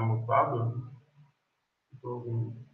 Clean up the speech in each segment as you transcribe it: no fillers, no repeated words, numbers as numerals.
Tá mutado? Não tô ouvindo.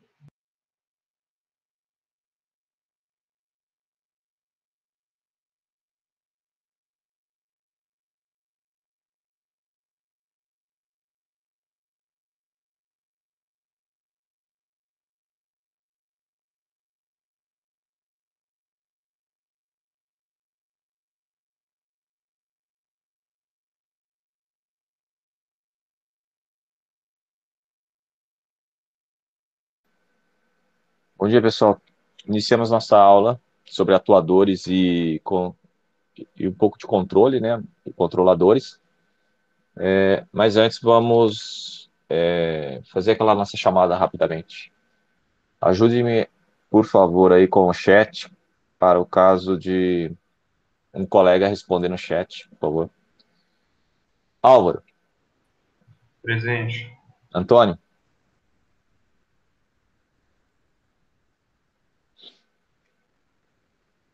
Bom dia, pessoal. Iniciamos nossa aula sobre atuadores e um pouco de controle, né? E controladores. Mas antes vamos fazer aquela nossa chamada rapidamente. Ajude-me, por favor, aí com o chat, para o caso de um colega responder no chat, por favor. Álvaro, Presente. Antônio,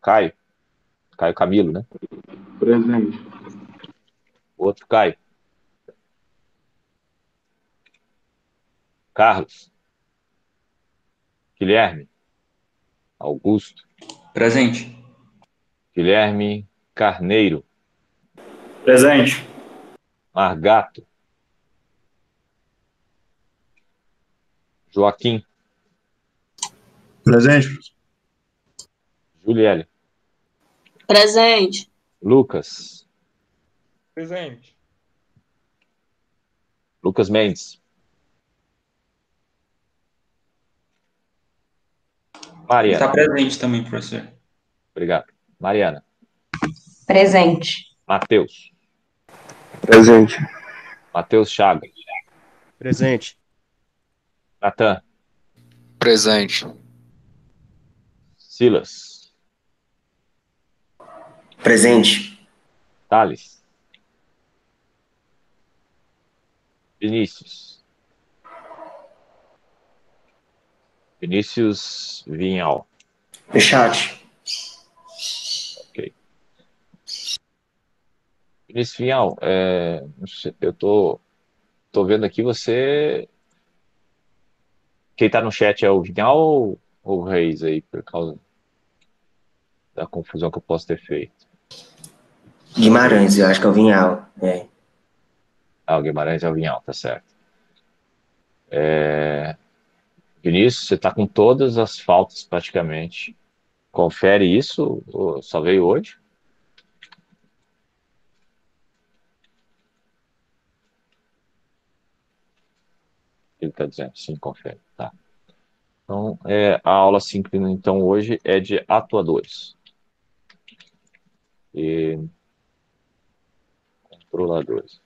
Caio, Caio Camilo, né? Presente. Outro Caio, Carlos, Guilherme, Augusto, Presente. Guilherme Carneiro, Presente. Margato, Joaquim, Presente. Juliele, Presente. Lucas, Presente. Lucas Mendes, Está Mariana, presente também, professor. obrigado. Mariana, Presente. Matheus, Presente. Matheus Chaga, Presente. Natan, Presente. Silas, Presente. Thales, Vinícius, Vinícius Vinhal, No chat. ok. Vinícius Vinhal, eu tô vendo aqui quem tá no chat é o Vinhal ou o Reis aí, por causa da confusão que eu posso ter feito? Guimarães, eu acho que é o Vinhal. É. Ah, o Guimarães é o Vinhal, tá certo. Vinícius, você tá com todas as faltas praticamente. Confere isso, só veio hoje? Ele está dizendo, sim, confere. Tá. Então, a aula síncrona, então, hoje é de atuadores e controladores.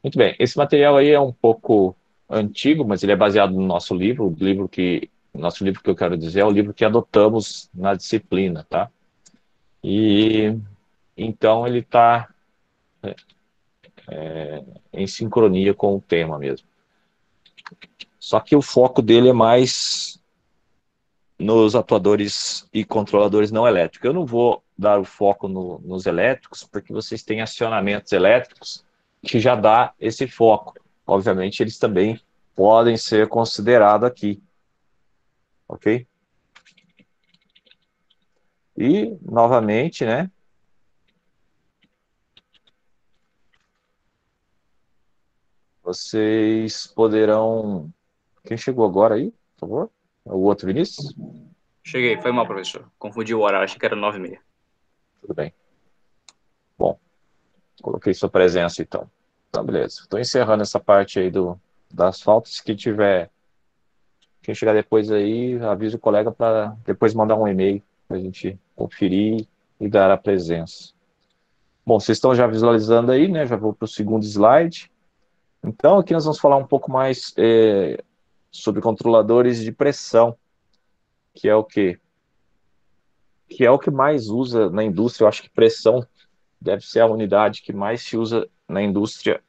Muito bem, esse material aí é um pouco antigo, mas ele é baseado no nosso livro, nosso livro que eu quero dizer é o livro que adotamos na disciplina, tá? E então ele está em sincronia com o tema mesmo. Só que o foco dele é mais nos atuadores e controladores não elétricos. Eu não vou dar o foco nos elétricos, porque vocês têm acionamentos elétricos que já dá esse foco. Obviamente, eles também podem ser considerados aqui, ok? E, novamente, né? Vocês poderão... Quem chegou agora aí, por favor? O outro Vinícius? Cheguei, foi mal, professor. Confundi o horário, achei que era 9h30. Tudo bem. Bom, coloquei sua presença, então. Então, beleza. Estou encerrando essa parte aí das faltas. Que tiver... Quem chegar depois aí, avisa o colega para depois mandar um e-mail para a gente conferir e dar a presença. Bom, vocês estão já visualizando aí, né? Já vou para o segundo slide. Então, aqui nós vamos falar um pouco mais sobre controladores de pressão, que é o quê? Que é o que mais usa na indústria. Eu acho que pressão deve ser a unidade que mais se usa na indústria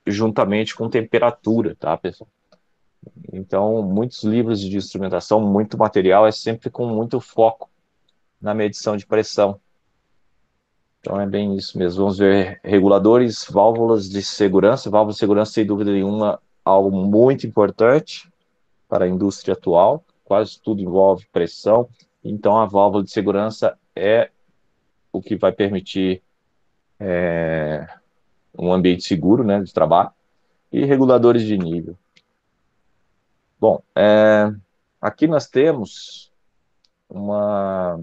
juntamente com temperatura, tá, pessoal? Então, muitos livros de instrumentação, muito material é sempre com muito foco na medição de pressão. Então, é bem isso mesmo. Vamos ver reguladores, válvulas de segurança. Válvula de segurança, sem dúvida nenhuma, algo muito importante para a indústria atual, quase tudo envolve pressão, então a válvula de segurança é o que vai permitir um ambiente seguro, né, de trabalho, e reguladores de nível. Bom, aqui nós temos uma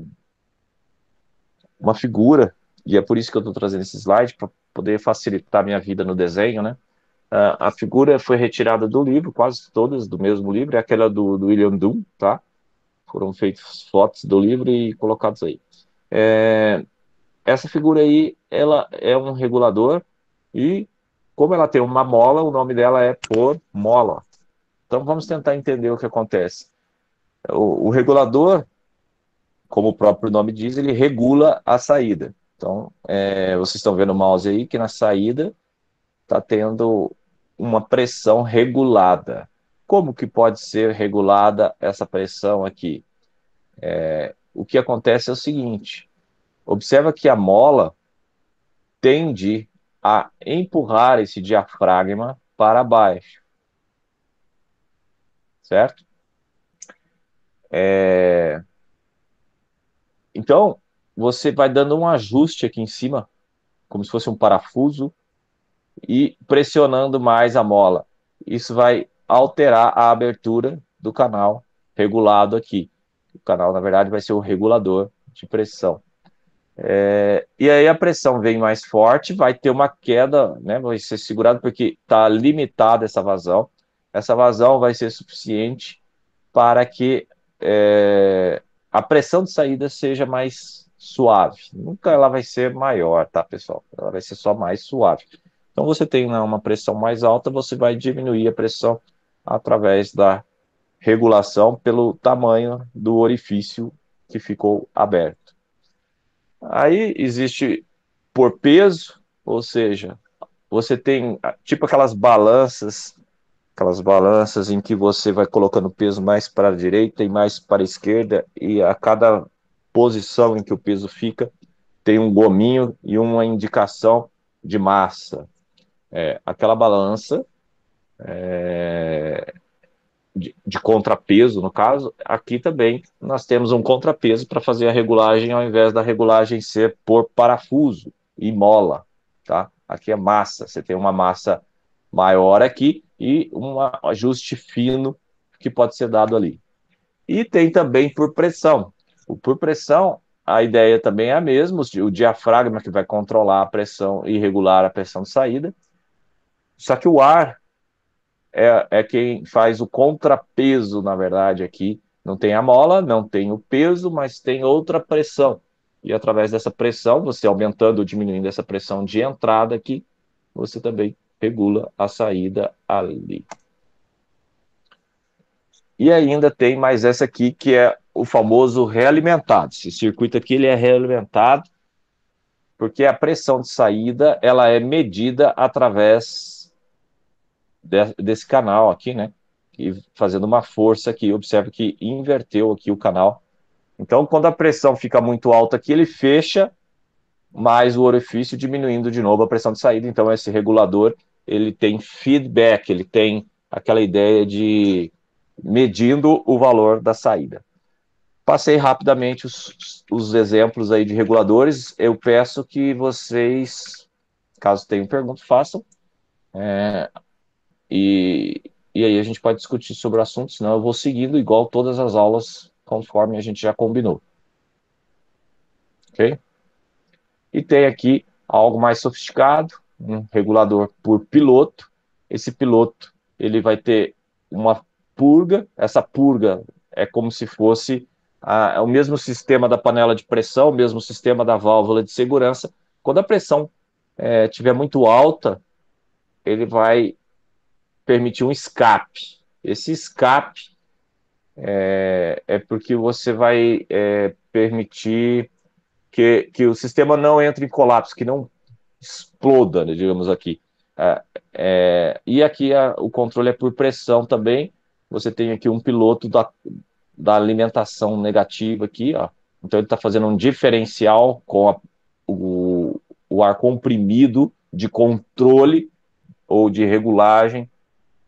figura, e é por isso que eu estou trazendo esse slide, para poder facilitar a minha vida no desenho, né? A figura foi retirada do livro, quase todas do mesmo livro, é aquela do William Doom, tá? Foram feitas fotos do livro e colocados aí. Essa figura aí, ela é um regulador, e como ela tem uma mola, o nome dela é por mola. Então vamos tentar entender o que acontece. O regulador, como o próprio nome diz, ele regula a saída. Então, vocês estão vendo o mouse aí, que na saída está tendo uma pressão regulada. Como que pode ser regulada essa pressão aqui? O que acontece é o seguinte, observa que a mola tende a empurrar esse diafragma para baixo, certo? Então, você vai dando um ajuste aqui em cima, como se fosse um parafuso, e pressionando mais a mola. Isso vai alterar a abertura do canal regulado aqui. O canal, na verdade, vai ser o regulador de pressão. E aí a pressão vem mais forte, vai ter uma queda, né, vai ser segurado porque está limitada essa vazão. Essa vazão vai ser suficiente para que a pressão de saída seja mais suave. Nunca ela vai ser maior, tá, pessoal? Ela vai ser só mais suave. Então, você tem, né, uma pressão mais alta, você vai diminuir a pressão através da regulação pelo tamanho do orifício que ficou aberto. Aí existe por peso, ou seja, você tem tipo aquelas balanças em que você vai colocando peso mais para a direita e mais para a esquerda, e a cada posição em que o peso fica, tem um gominho e uma indicação de massa. Aquela balança de contrapeso, no caso, aqui também nós temos um contrapeso para fazer a regulagem, ao invés da regulagem ser por parafuso e mola, tá? Aqui é massa, você tem uma massa maior aqui e um ajuste fino que pode ser dado ali. E tem também por pressão. Por pressão, a ideia também é a mesma, o diafragma que vai controlar a pressão e regular a pressão de saída, só que o ar é quem faz o contrapeso, na verdade, aqui. Não tem a mola, não tem o peso, mas tem outra pressão. E através dessa pressão, você aumentando ou diminuindo essa pressão de entrada aqui, você também regula a saída ali. E ainda tem mais essa aqui, que é o famoso realimentado. Esse circuito aqui ele é realimentado porque a pressão de saída ela é medida através desse canal aqui, né? E fazendo uma força aqui, observe que inverteu aqui o canal. Então, quando a pressão fica muito alta aqui, ele fecha mais o orifício, diminuindo de novo a pressão de saída. Então, esse regulador, ele tem feedback, ele tem aquela ideia de medindo o valor da saída. Passei rapidamente os exemplos aí de reguladores. Eu peço que vocês, caso tenham perguntas, façam. E aí a gente pode discutir sobre o assunto, senão eu vou seguindo igual todas as aulas, conforme a gente já combinou. Ok? E tem aqui algo mais sofisticado, um regulador por piloto. Esse piloto, ele vai ter uma purga. Essa purga é como se fosse o mesmo sistema da panela de pressão, o mesmo sistema da válvula de segurança. Quando a pressão estiver muito alta, ele vai permitir um escape. Esse escape é porque você vai permitir que o sistema não entre em colapso, que não exploda, né, digamos aqui. E aqui o controle é por pressão também. Você tem aqui um piloto da alimentação negativa aqui, ó. Então ele está fazendo um diferencial com o ar comprimido de controle ou de regulagem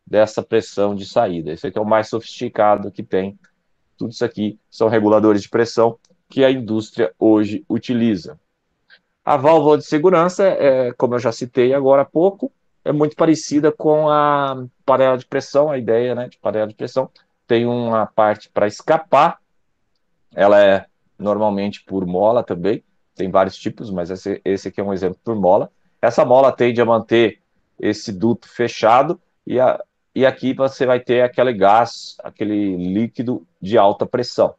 dessa pressão de saída. Esse aqui é o mais sofisticado que tem. Tudo isso aqui são reguladores de pressão que a indústria hoje utiliza. A válvula de segurança, como eu já citei agora há pouco, é muito parecida com a panela de pressão, a ideia, né, de panela de pressão. Tem uma parte para escapar, ela é normalmente por mola também, tem vários tipos, mas esse aqui é um exemplo por mola. Essa mola tende a manter esse duto fechado e aqui você vai ter aquele gás, aquele líquido de alta pressão,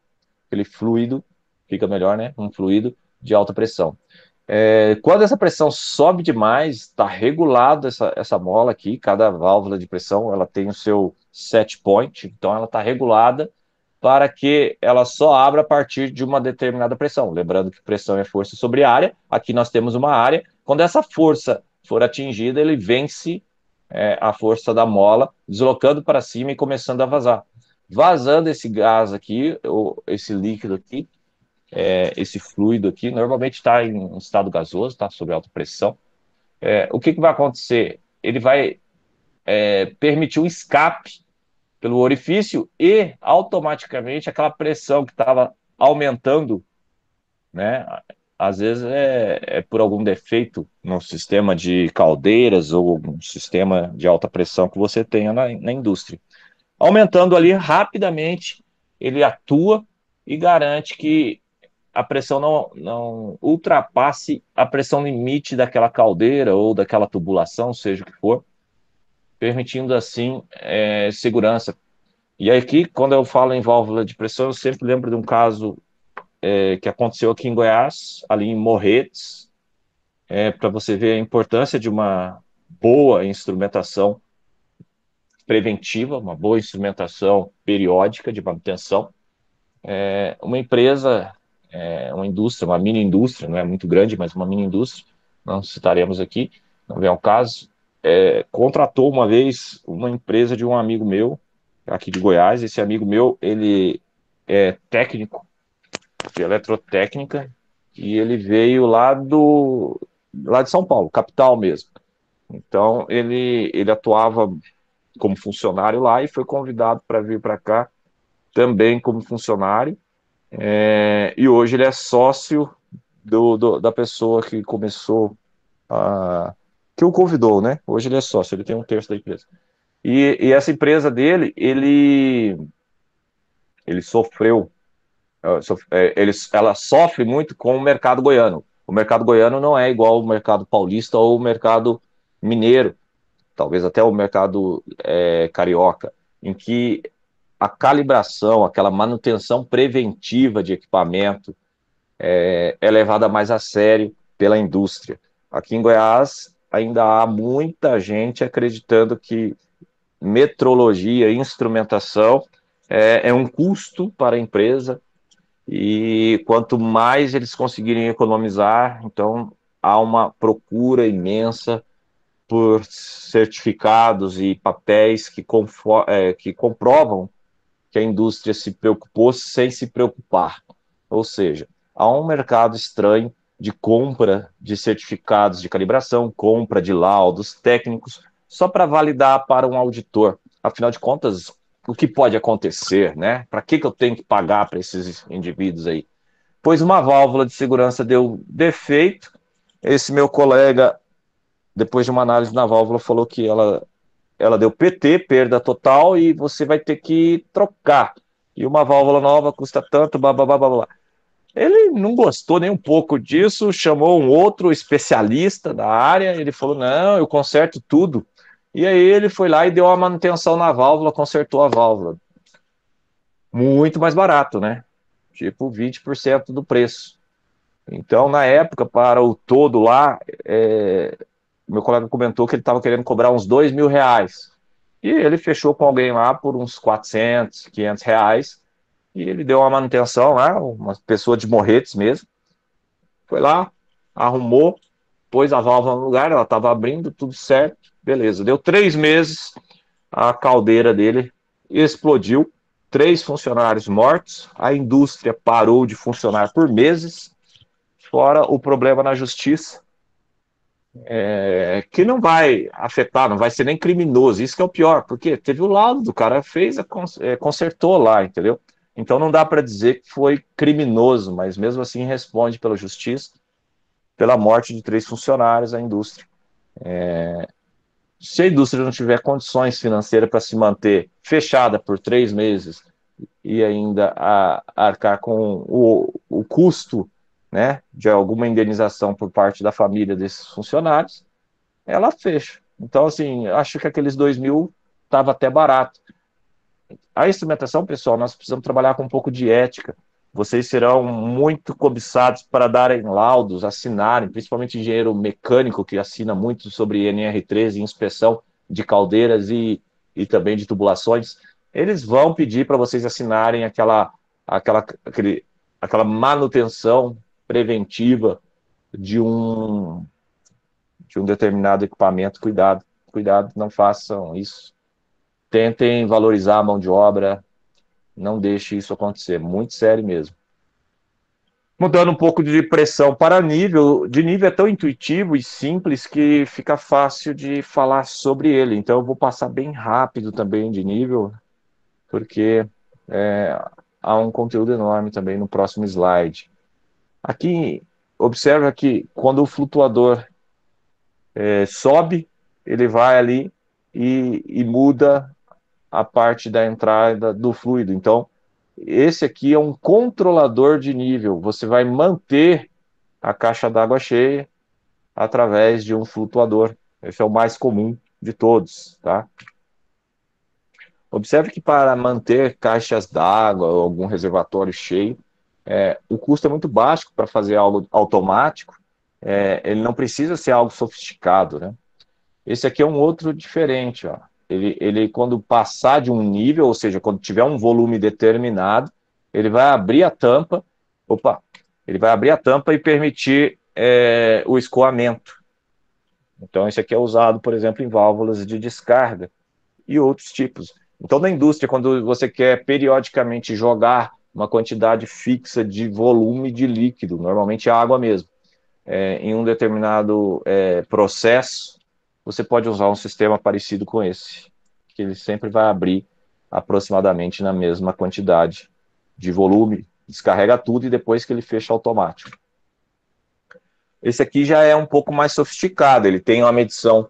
aquele fluido, fica melhor, né, um fluido de alta pressão. Quando essa pressão sobe demais, está regulado essa mola aqui, cada válvula de pressão ela tem o seu set point, então ela está regulada para que ela só abra a partir de uma determinada pressão. Lembrando que pressão é força sobre área, aqui nós temos uma área, quando essa força for atingida, ele vence a força da mola, deslocando para cima e começando a vazar. Vazando esse gás aqui, ou esse líquido aqui, esse fluido aqui, normalmente está em estado gasoso, está sob alta pressão. O que vai acontecer? Ele vai permitir um escape pelo orifício e automaticamente aquela pressão que estava aumentando, né? Às vezes é por algum defeito no sistema de caldeiras ou um sistema de alta pressão que você tenha na indústria. Aumentando ali rapidamente, ele atua e garante que a pressão não ultrapasse a pressão limite daquela caldeira ou daquela tubulação, seja o que for, permitindo assim segurança. E aqui, quando eu falo em válvula de pressão, eu sempre lembro de um caso que aconteceu aqui em Goiás, ali em Morretes, para você ver a importância de uma boa instrumentação preventiva, uma boa instrumentação periódica de manutenção. Uma empresa, uma indústria, uma mini indústria, não é muito grande, mas uma mini indústria, não citaremos aqui, não vem ao caso, contratou uma vez uma empresa de um amigo meu, aqui de Goiás. Esse amigo meu, ele é técnico de eletrotécnica e ele veio lá de São Paulo, capital mesmo. Então, ele atuava como funcionário lá e foi convidado para vir para cá também como funcionário. E hoje ele é sócio da pessoa que começou que o convidou, né? Hoje ele é sócio, ele tem 1/3 da empresa. E essa empresa dele, ele sofreu, ela sofre muito com o mercado goiano. O mercado goiano não é igual ao mercado paulista ou o mercado mineiro, talvez até o mercado carioca, em que a calibração, aquela manutenção preventiva de equipamento é levada mais a sério pela indústria. Aqui em Goiás ainda há muita gente acreditando que metrologia, instrumentação é um custo para a empresa e quanto mais eles conseguirem economizar, então há uma procura imensa por certificados e papéis que comprovam que a indústria se preocupou sem se preocupar. Ou seja, há um mercado estranho de compra de certificados de calibração, compra de laudos técnicos, só para validar para um auditor. Afinal de contas, o que pode acontecer, né? Para que eu tenho que pagar para esses indivíduos aí? Pois uma válvula de segurança deu defeito, esse meu colega, depois de uma análise na válvula, falou que ela deu PT, perda total, e você vai ter que trocar. E uma válvula nova custa tanto, blá, blá, blá, blá, blá. Ele não gostou nem um pouco disso, chamou um outro especialista da área, ele falou, não, eu conserto tudo. E aí ele foi lá e deu uma manutenção na válvula, consertou a válvula. Muito mais barato, né? Tipo 20% do preço. Então, na época, para o todo lá, meu colega comentou que ele estava querendo cobrar uns R$2.000. E ele fechou com alguém lá por uns 400, 500 reais. E ele deu uma manutenção lá, uma pessoa de Morretes mesmo. Foi lá, arrumou, pôs a válvula no lugar, ela estava abrindo, tudo certo, beleza. Deu 3 meses, a caldeira dele explodiu, 3 funcionários mortos, a indústria parou de funcionar por meses, fora o problema na justiça, que não vai afetar, não vai ser nem criminoso. Isso que é o pior, porque teve o laudo, o cara fez, consertou lá, entendeu? Então não dá para dizer que foi criminoso, mas mesmo assim responde pela justiça, pela morte de 3 funcionários da indústria. Se a indústria não tiver condições financeiras para se manter fechada por 3 meses e ainda arcar com o custo, né, de alguma indenização por parte da família desses funcionários, ela fecha. Então, assim, acho que aqueles 2.000 estava até barato. A instrumentação, pessoal, nós precisamos trabalhar com um pouco de ética. Vocês serão muito cobiçados para darem laudos, assinarem, principalmente engenheiro mecânico, que assina muito sobre NR13 e inspeção de caldeiras e também de tubulações. Eles vão pedir para vocês assinarem aquela manutenção preventiva de um determinado equipamento. Cuidado, cuidado, não façam isso. Tentem valorizar a mão de obra, não deixe isso acontecer, muito sério mesmo. Mudando um pouco de pressão para nível, de nível é tão intuitivo e simples que fica fácil de falar sobre ele, então eu vou passar bem rápido também de nível, porque há um conteúdo enorme também no próximo slide. Aqui, observa que quando o flutuador sobe, ele vai ali e muda a parte da entrada do fluido. Então, esse aqui é um controlador de nível. Você vai manter a caixa d'água cheia através de um flutuador. Esse é o mais comum de todos, tá? Observe que para manter caixas d'água ou algum reservatório cheio, o custo é muito baixo para fazer algo automático. Ele não precisa ser algo sofisticado, né? Esse aqui é um outro diferente, ó. Ele, quando passar de um nível, ou seja, quando tiver um volume determinado, ele vai abrir a tampa, ele vai abrir a tampa e permitir o escoamento. Então, esse aqui é usado, por exemplo, em válvulas de descarga e outros tipos. Então, na indústria, quando você quer periodicamente jogar uma quantidade fixa de volume de líquido, normalmente é água mesmo, em um determinado processo, você pode usar um sistema parecido com esse, que ele sempre vai abrir aproximadamente na mesma quantidade de volume, descarrega tudo e depois que ele fecha automático. Esse aqui já é um pouco mais sofisticado, ele tem uma medição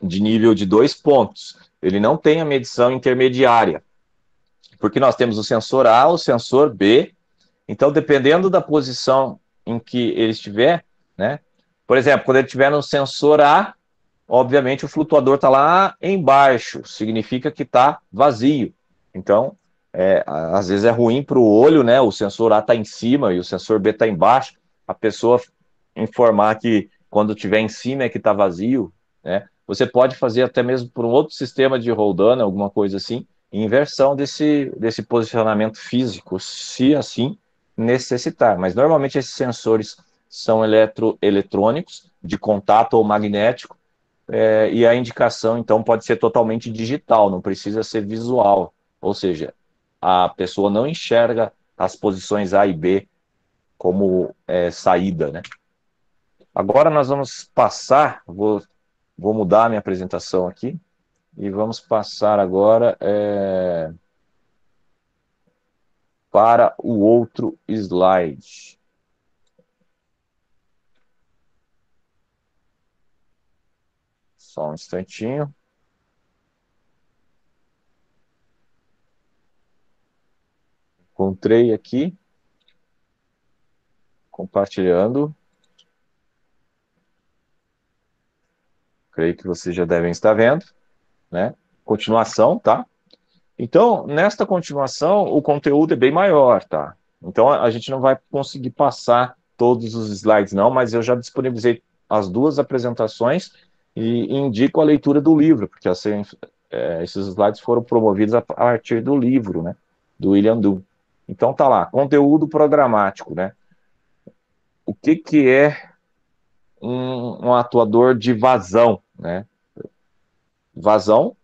de nível de 2 pontos, ele não tem a medição intermediária, porque nós temos o sensor A, o sensor B, então dependendo da posição em que ele estiver, né? Por exemplo, quando ele estiver no sensor A, obviamente o flutuador está lá embaixo, significa que está vazio. Então, às vezes é ruim para o olho, né? O sensor A está em cima e o sensor B está embaixo. A pessoa informar que quando estiver em cima é que está vazio, né? Você pode fazer até mesmo por um outro sistema de roldana, alguma coisa assim, inversão desse posicionamento físico, se assim necessitar. Mas normalmente esses sensores são eletrônicos, de contato ou magnético, e a indicação, então, pode ser totalmente digital, não precisa ser visual. Ou seja, a pessoa não enxerga as posições A e B como saída, né? Agora nós vamos passar, vou mudar a minha apresentação aqui, e vamos passar agora para o outro slide. Só um instantinho. Encontrei aqui. Compartilhando. Creio que vocês já devem estar vendo, né? Continuação, tá? Então, nesta continuação, o conteúdo é bem maior, tá? Então, a gente não vai conseguir passar todos os slides, não, mas eu já disponibilizei as 2 apresentações e indico a leitura do livro, porque esses slides foram promovidos a partir do livro, né? Do William Dunn. Então, tá lá, conteúdo programático, né? O que é um atuador de vazão, né? Vazão,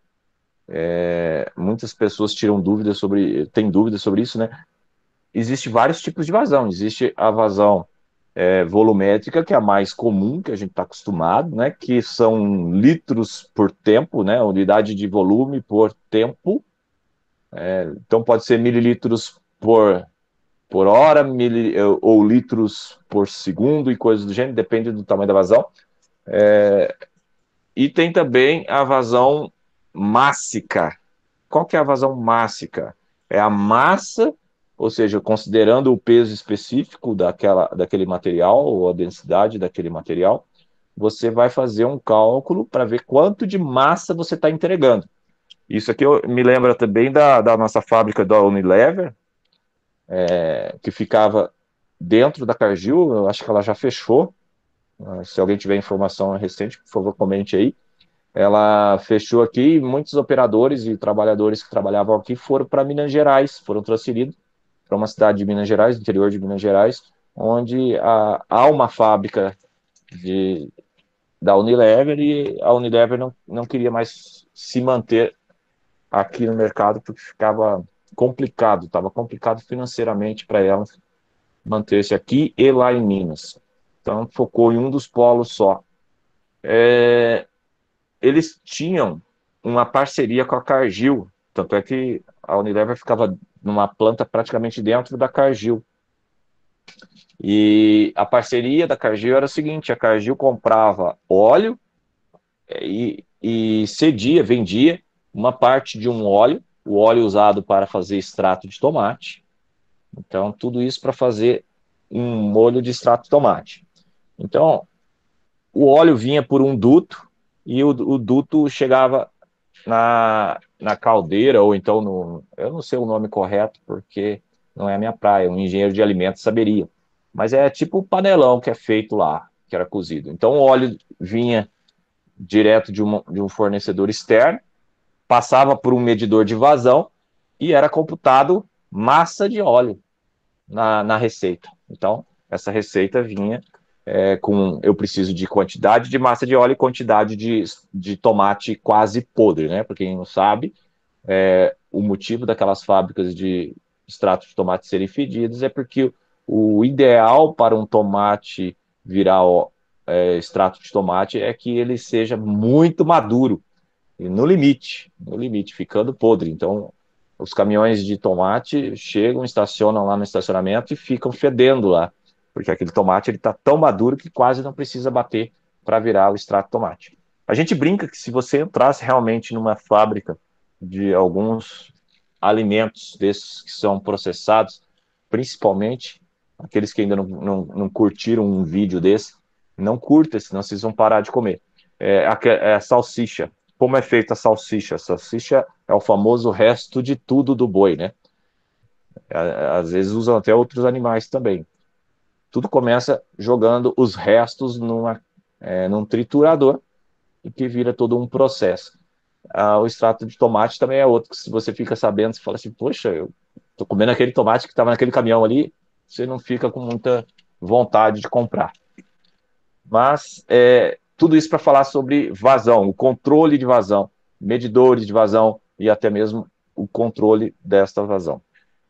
muitas pessoas têm dúvidas sobre isso, né? Existem vários tipos de vazão. Existe a vazão volumétrica, que é a mais comum, que a gente está acostumado, né, que são litros por tempo, né, unidade de volume por tempo. Então pode ser mililitros por hora, ou litros por segundo e coisas do gênero, depende do tamanho da vazão. E tem também a vazão mássica. Qual que é a vazão mássica? É a massa, ou seja, considerando o peso específico daquele material, ou a densidade daquele material, você vai fazer um cálculo para ver quanto de massa você está entregando. Isso aqui me lembra também da nossa fábrica da Unilever, que ficava dentro da Cargill. Eu acho que ela já fechou. Se alguém tiver informação recente, por favor, comente aí. Ela fechou aqui, e muitos operadores e trabalhadores que trabalhavam aqui foram para Minas Gerais, foram transferidos para uma cidade de Minas Gerais, interior de Minas Gerais, onde há uma fábrica da Unilever, e a Unilever não queria mais se manter aqui no mercado porque ficava complicado, estava complicado financeiramente para ela manter-se aqui e lá em Minas. Então, focou em um dos polos só. Eles tinham uma parceria com a Cargill, tanto é que a Unilever ficava numa planta praticamente dentro da Cargill. E a parceria da Cargill era o seguinte: a Cargill comprava óleo e vendia uma parte de um óleo, o óleo usado para fazer extrato de tomate. Então, tudo isso para fazer um molho de extrato de tomate. Então, o óleo vinha por um duto, e o duto chegava na caldeira, ou então eu não sei o nome correto, porque não é a minha praia, um engenheiro de alimentos saberia. Mas é tipo o panelão que é feito lá, que era cozido. Então o óleo vinha direto de um fornecedor externo, passava por um medidor de vazão e era computado massa de óleo na receita. Então, essa receita vinha eu preciso de quantidade de massa de óleo e quantidade de tomate quase podre, né? Para quem não sabe, o motivo daquelas fábricas de extrato de tomate serem fedidos é porque o ideal para um tomate virar extrato de tomate é que ele seja muito maduro, e no limite, ficando podre. Então, os caminhões de tomate chegam, estacionam lá no estacionamento e ficam fedendo lá, porque aquele tomate está tão maduro que quase não precisa bater para virar o extrato de tomate. A gente brinca que se você entrasse realmente numa fábrica de alguns alimentos desses que são processados, principalmente aqueles que ainda não curtiram um vídeo desse, não curta, senão vocês vão parar de comer. A salsicha. Como é feita a salsicha? A salsicha é o famoso resto de tudo do boi, né? Às vezes usam até outros animais também. Tudo começa jogando os restos num triturador, e que vira todo um processo. O extrato de tomate também é outro, que se você fica sabendo, você fala assim, poxa, eu tô comendo aquele tomate que estava naquele caminhão ali, você não fica com muita vontade de comprar. Mas tudo isso para falar sobre vazão, o controle de vazão, medidores de vazão e até mesmo o controle desta vazão.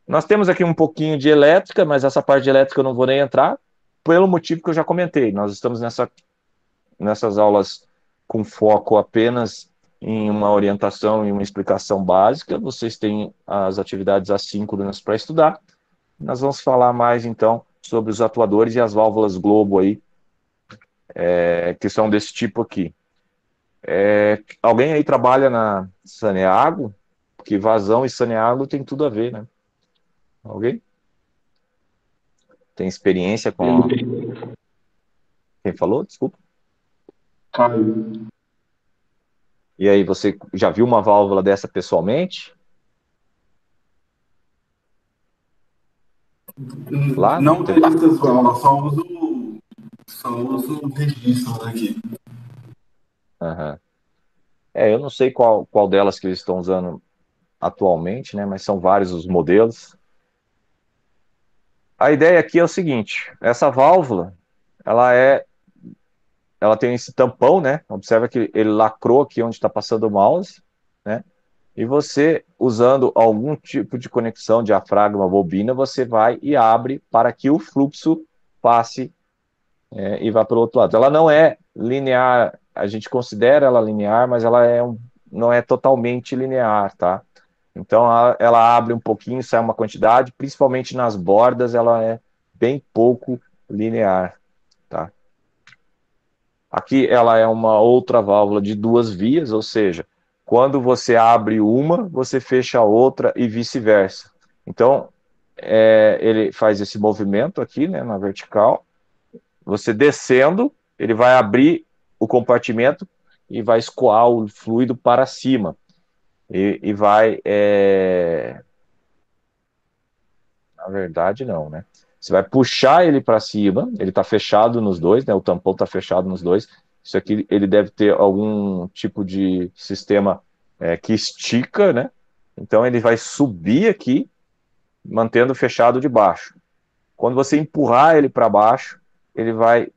Nós temos aqui um pouquinho de elétrica, mas essa parte de elétrica eu não vou nem entrar, pelo motivo que eu já comentei. Nós estamos nessas aulas com foco apenas em uma orientação e uma explicação básica. Vocês têm as atividades assíncronas para estudar. Nós vamos falar mais, então, sobre os atuadores e as válvulas Globo aí, que são desse tipo aqui. Alguém aí trabalha na Saneago? Porque vazão e Saneago tem tudo a ver, né? Alguém? Tem experiência com... Quem falou? Desculpa. Caio. E aí, você já viu uma válvula dessa pessoalmente? Lá? Não tem essas válvulas, só uso registros aqui. Uhum. Eu não sei qual delas que eles estão usando atualmente, né? Mas são vários os modelos. A ideia aqui é o seguinte: essa válvula, ela tem esse tampão, né? Observa que ele lacrou aqui onde está passando o mouse, né? E você, usando algum tipo de conexão diafragma bobina, você vai e abre para que o fluxo passe e vai para o outro lado. Ela não é linear, a gente considera ela linear, mas ela não é totalmente linear, tá? Então ela abre um pouquinho, sai uma quantidade, principalmente nas bordas, ela é bem pouco linear, tá? Aqui ela é uma outra válvula de 2 vias, ou seja, quando você abre uma, você fecha a outra e vice-versa. Então, ele faz esse movimento aqui, né, na vertical. Você descendo, ele vai abrir o compartimento e vai escoar o fluido para cima. E vai... Na verdade, não, né? Você vai puxar ele para cima, ele está fechado nos dois, né? O tampão está fechado nos dois. Isso aqui ele deve ter algum tipo de sistema que estica, né? Então ele vai subir aqui, mantendo fechado de baixo. Quando você empurrar ele para baixo, ele vai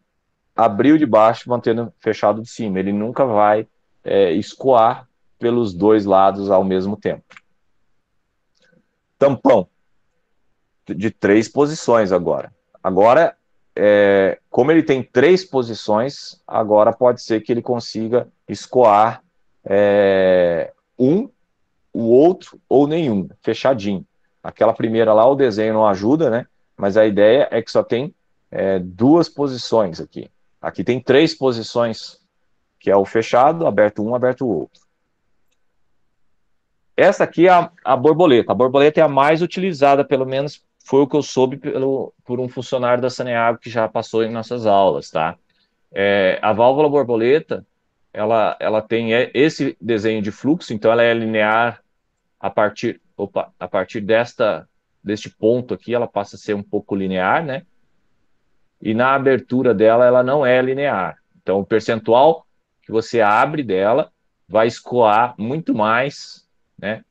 abrir o de baixo, mantendo fechado de cima. Ele nunca vai escoar pelos dois lados ao mesmo tempo. Tampão de 3 posições agora. Agora, como ele tem 3 posições, agora pode ser que ele consiga escoar o outro ou nenhum, fechadinho. Aquela primeira lá, o desenho não ajuda, né? Mas a ideia é que só tem 2 posições aqui. Aqui tem 3 posições, que é o fechado, aberto um, aberto o outro. Essa aqui é a borboleta. A borboleta é a mais utilizada, pelo menos foi o que eu soube por um funcionário da Saneago que já passou em nossas aulas, tá? A válvula borboleta, ela tem esse desenho de fluxo, então ela é linear a partir deste ponto aqui, ela passa a ser um pouco linear, né? E na abertura dela, ela não é linear. Então, o percentual que você abre dela vai escoar muito mais, né,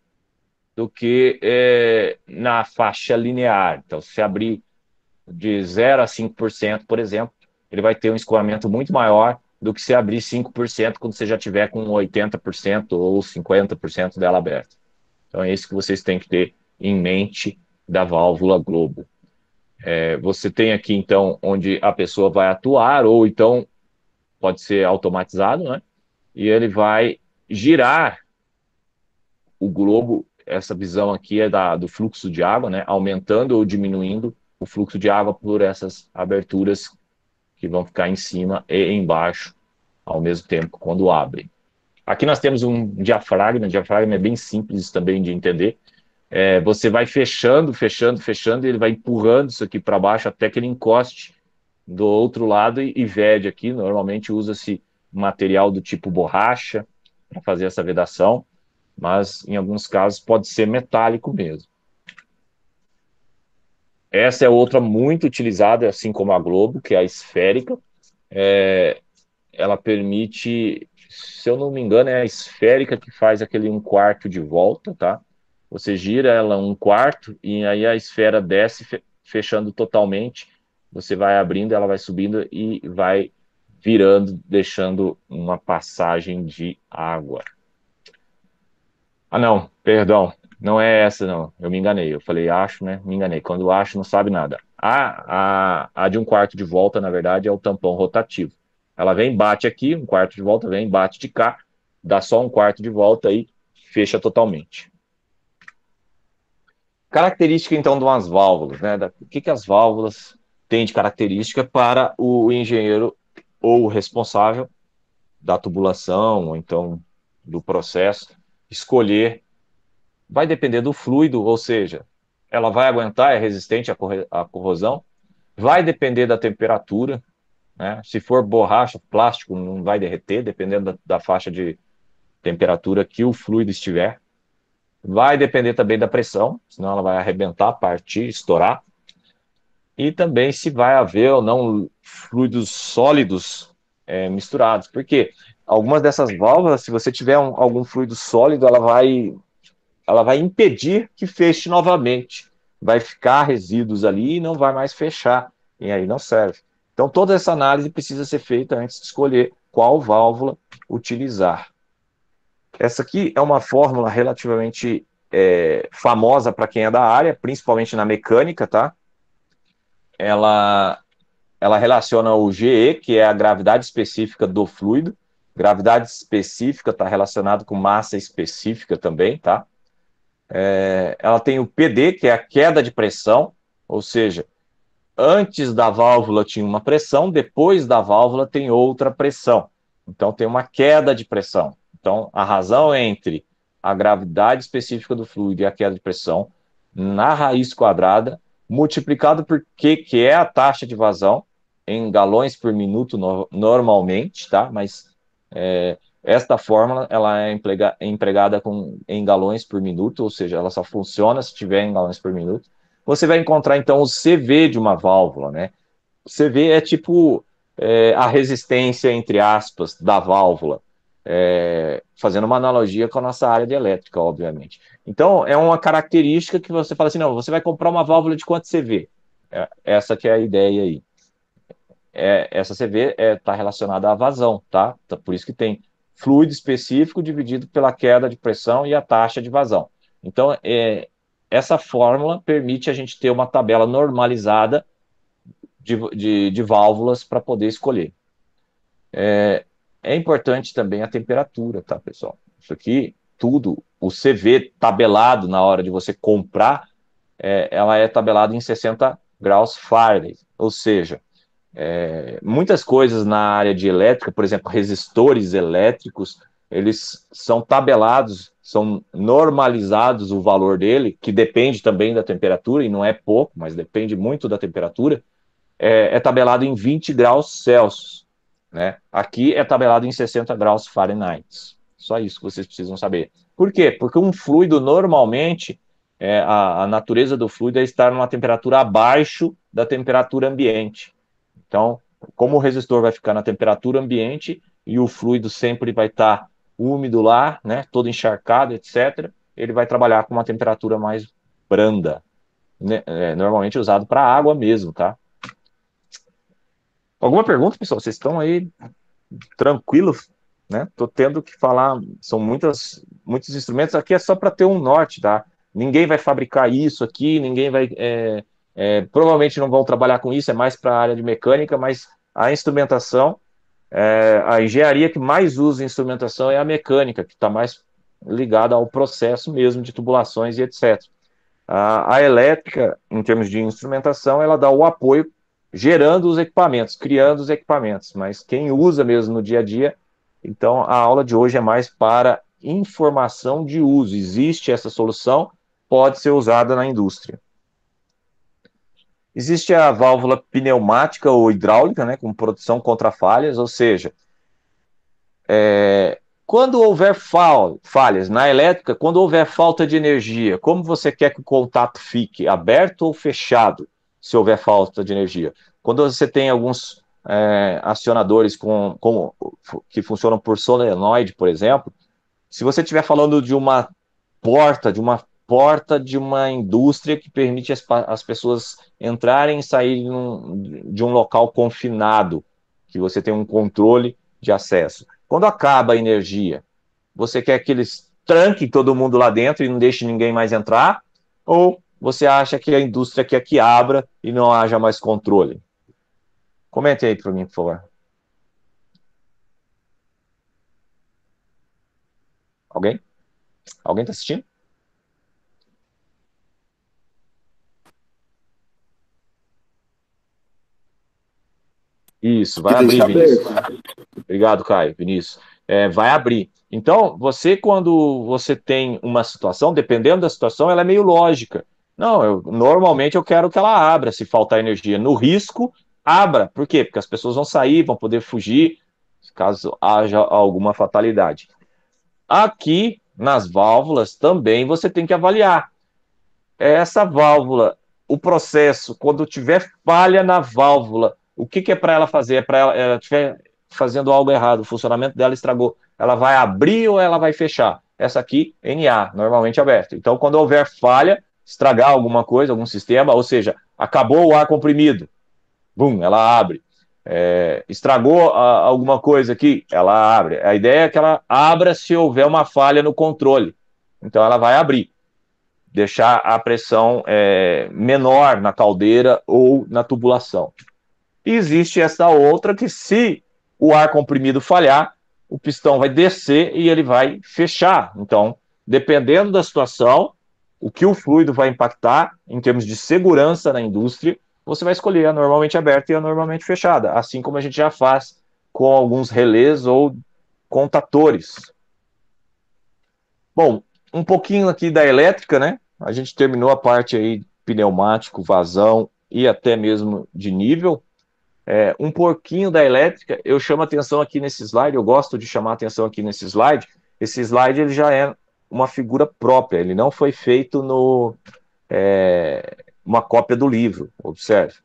do que na faixa linear. Então, se você abrir de 0 a 5%, por exemplo, ele vai ter um escoamento muito maior do que se abrir 5% quando você já tiver com 80% ou 50% dela aberta. Então, é isso que vocês têm que ter em mente da válvula Globo. Você tem aqui, então, onde a pessoa vai atuar, ou então pode ser automatizado, né? E ele vai girar o globo. Essa visão aqui é do fluxo de água, né? Aumentando ou diminuindo o fluxo de água por essas aberturas que vão ficar em cima e embaixo ao mesmo tempo quando abre. Aqui nós temos um diafragma. O diafragma é bem simples também de entender. Você vai fechando, e ele vai empurrando isso aqui para baixo até que ele encoste do outro lado e vede aqui. Normalmente usa-se material do tipo borracha para fazer essa vedação, mas em alguns casos pode ser metálico mesmo. Essa é outra muito utilizada, assim como a Globo, que é a esférica. Ela permite, se eu não me engano, é a esférica que faz aquele 1/4 de volta, tá? Você gira ela 1/4 e aí a esfera desce, fechando totalmente. Você vai abrindo, ela vai subindo e vai virando, deixando uma passagem de água. Ah, não, perdão. Não é essa, não. Eu me enganei. Eu falei acho, né? Me enganei. Quando acho, não sabe nada. A de 1/4 de volta, na verdade, é o tampão rotativo. Ela vem, bate aqui, 1/4 de volta, vem, bate de cá, dá só 1/4 de volta e fecha totalmente. Característica, então, de umas válvulas, né? O que as válvulas têm de característica para o engenheiro ou o responsável da tubulação, ou então do processo, escolher. Vai depender do fluido, ou seja, ela vai aguentar, é resistente à corrosão, vai depender da temperatura, né? Se for borracha, plástico, não vai derreter, dependendo da faixa de temperatura que o fluido estiver. Vai depender também da pressão, senão ela vai arrebentar, partir, estourar. E também se vai haver ou não fluidos sólidos misturados. Porque algumas dessas válvulas, se você tiver algum fluido sólido, ela vai impedir que feche novamente. Vai ficar resíduos ali e não vai mais fechar. E aí não serve. Então toda essa análise precisa ser feita antes de escolher qual válvula utilizar. Essa aqui é uma fórmula relativamente famosa para quem é da área, principalmente na mecânica, tá? Ela ela relaciona o GE, que é a gravidade específica do fluido. Gravidade específica está relacionado com massa específica também, tá? Ela tem o PD, que é a queda de pressão, ou seja, antes da válvula tinha uma pressão, depois da válvula tem outra pressão. Então tem uma queda de pressão. Então a razão entre a gravidade específica do fluido e a queda de pressão na raiz quadrada, multiplicado por Q, que é a taxa de vazão, em galões por minuto normalmente, tá? Mas esta fórmula ela é empregada em galões por minuto, ou seja, ela só funciona se tiver em galões por minuto. Você vai encontrar, então, o CV de uma válvula, né? O CV é tipo a resistência, entre aspas, da válvula, fazendo uma analogia com a nossa área de elétrica, obviamente. Então, é uma característica que você fala assim, não, você vai comprar uma válvula de quanto CV? Essa que é a ideia aí. Essa CV está relacionada à vazão, tá? Por isso que tem fluido específico dividido pela queda de pressão e a taxa de vazão. Então, essa fórmula permite a gente ter uma tabela normalizada de válvulas para poder escolher. É importante também a temperatura, tá, pessoal? Isso aqui, tudo, o CV tabelado na hora de você comprar, ela é tabelada em 60 graus Fahrenheit, ou seja, muitas coisas na área de elétrica, por exemplo, resistores elétricos, eles são tabelados, são normalizados o valor dele, que depende também da temperatura, e não é pouco, mas depende muito da temperatura, é tabelado em 20 graus Celsius, né? Aqui é tabelado em 60 graus Fahrenheit. Só isso que vocês precisam saber. Por quê? Porque um fluido, normalmente, a natureza do fluido é estar numa temperatura abaixo da temperatura ambiente. Então, como o resistor vai ficar na temperatura ambiente e o fluido sempre vai estar úmido lá, né, todo encharcado, etc., ele vai trabalhar com uma temperatura mais branda, né, normalmente usado para água mesmo, tá? Alguma pergunta, pessoal? Vocês estão aí tranquilos, né? Estou tendo que falar, são muitos instrumentos, aqui é só para ter um norte, tá? Ninguém vai fabricar isso aqui, ninguém vai... provavelmente não vão trabalhar com isso, é mais para a área de mecânica, mas a instrumentação, a engenharia que mais usa instrumentação é a mecânica, que está mais ligada ao processo mesmo de tubulações e etc. A elétrica, em termos de instrumentação, ela dá o apoio gerando os equipamentos, criando os equipamentos, mas quem usa mesmo no dia a dia, então a aula de hoje é mais para informação de uso. Existe essa solução, pode ser usada na indústria. Existe a válvula pneumática ou hidráulica, né, com proteção contra falhas, ou seja, quando houver falhas na elétrica, quando houver falta de energia, como você quer que o contato fique, aberto ou fechado, se houver falta de energia? Quando você tem alguns acionadores que funcionam por solenoide, por exemplo, se você estiver falando de uma porta de uma indústria que permite as pessoas entrarem e saírem de um local confinado, que você tem um controle de acesso. Quando acaba a energia, você quer que eles tranquem todo mundo lá dentro e não deixe ninguém mais entrar? Ou você acha que a indústria quer que abra e não haja mais controle? Comente aí para mim, por favor. Alguém? Alguém está assistindo? Isso, vai abrir, Vinícius. Obrigado, Caio, Vinícius. Vai abrir. Então, quando você tem uma situação, dependendo da situação, ela é meio lógica. Não, normalmente eu quero que ela abra se faltar energia. No risco, abra. Por quê? Porque as pessoas vão sair, vão poder fugir, caso haja alguma fatalidade. Aqui, nas válvulas, também você tem que avaliar. Essa válvula, o processo, quando tiver falha na válvula, o que é para ela fazer? É para ela estiver fazendo algo errado, o funcionamento dela estragou. Ela vai abrir ou ela vai fechar? Essa aqui, NA, normalmente aberta. Então, quando houver falha, estragar alguma coisa, algum sistema, ou seja, acabou o ar comprimido, bum, ela abre. Estragou alguma coisa aqui, ela abre. A ideia é que ela abra se houver uma falha no controle. Então, ela vai abrir. Deixar a pressão menor na caldeira ou na tubulação. E existe essa outra que, se o ar comprimido falhar, o pistão vai descer e ele vai fechar. Então, dependendo da situação, o que o fluido vai impactar em termos de segurança na indústria, você vai escolher a normalmente aberta e a normalmente fechada, assim como a gente já faz com alguns relés ou contatores. Bom, um pouquinho aqui da elétrica, né? A gente terminou a parte aí pneumático, vazão e até mesmo de nível. Um pouquinho da elétrica, eu chamo a atenção aqui nesse slide, eu gosto de chamar a atenção aqui nesse slide. Esse slide ele já é uma figura própria, ele não foi feito uma cópia do livro, observe.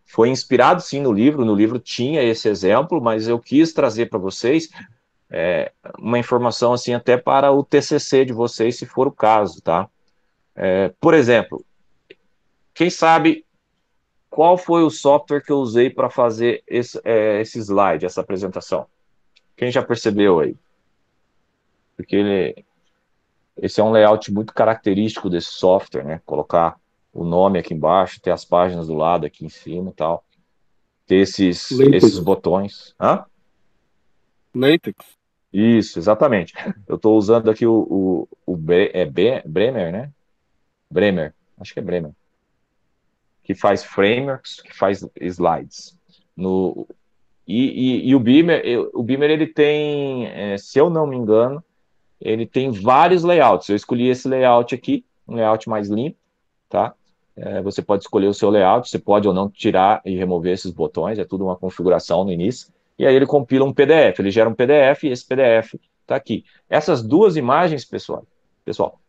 Foi inspirado sim no livro tinha esse exemplo, mas eu quis trazer para vocês uma informação assim até para o TCC de vocês, se for o caso, tá? Por exemplo, quem sabe qual foi o software que eu usei para fazer esse slide, essa apresentação? Quem já percebeu aí? Porque esse é um layout muito característico desse software, né? Colocar o nome aqui embaixo, ter as páginas do lado aqui em cima e tal. Ter esses botões. Hã? LaTeX. Isso, exatamente. Eu estou usando aqui o Bremer, né? Bremer, acho que é Bremer. Que faz frameworks, que faz slides. E o Beamer ele tem, se eu não me engano, ele tem vários layouts. Eu escolhi esse layout aqui, um layout mais limpo, tá? Você pode escolher o seu layout, você pode ou não tirar e remover esses botões, é tudo uma configuração no início. E aí ele compila um PDF, ele gera um PDF e esse PDF está aqui. Essas duas imagens, pessoal,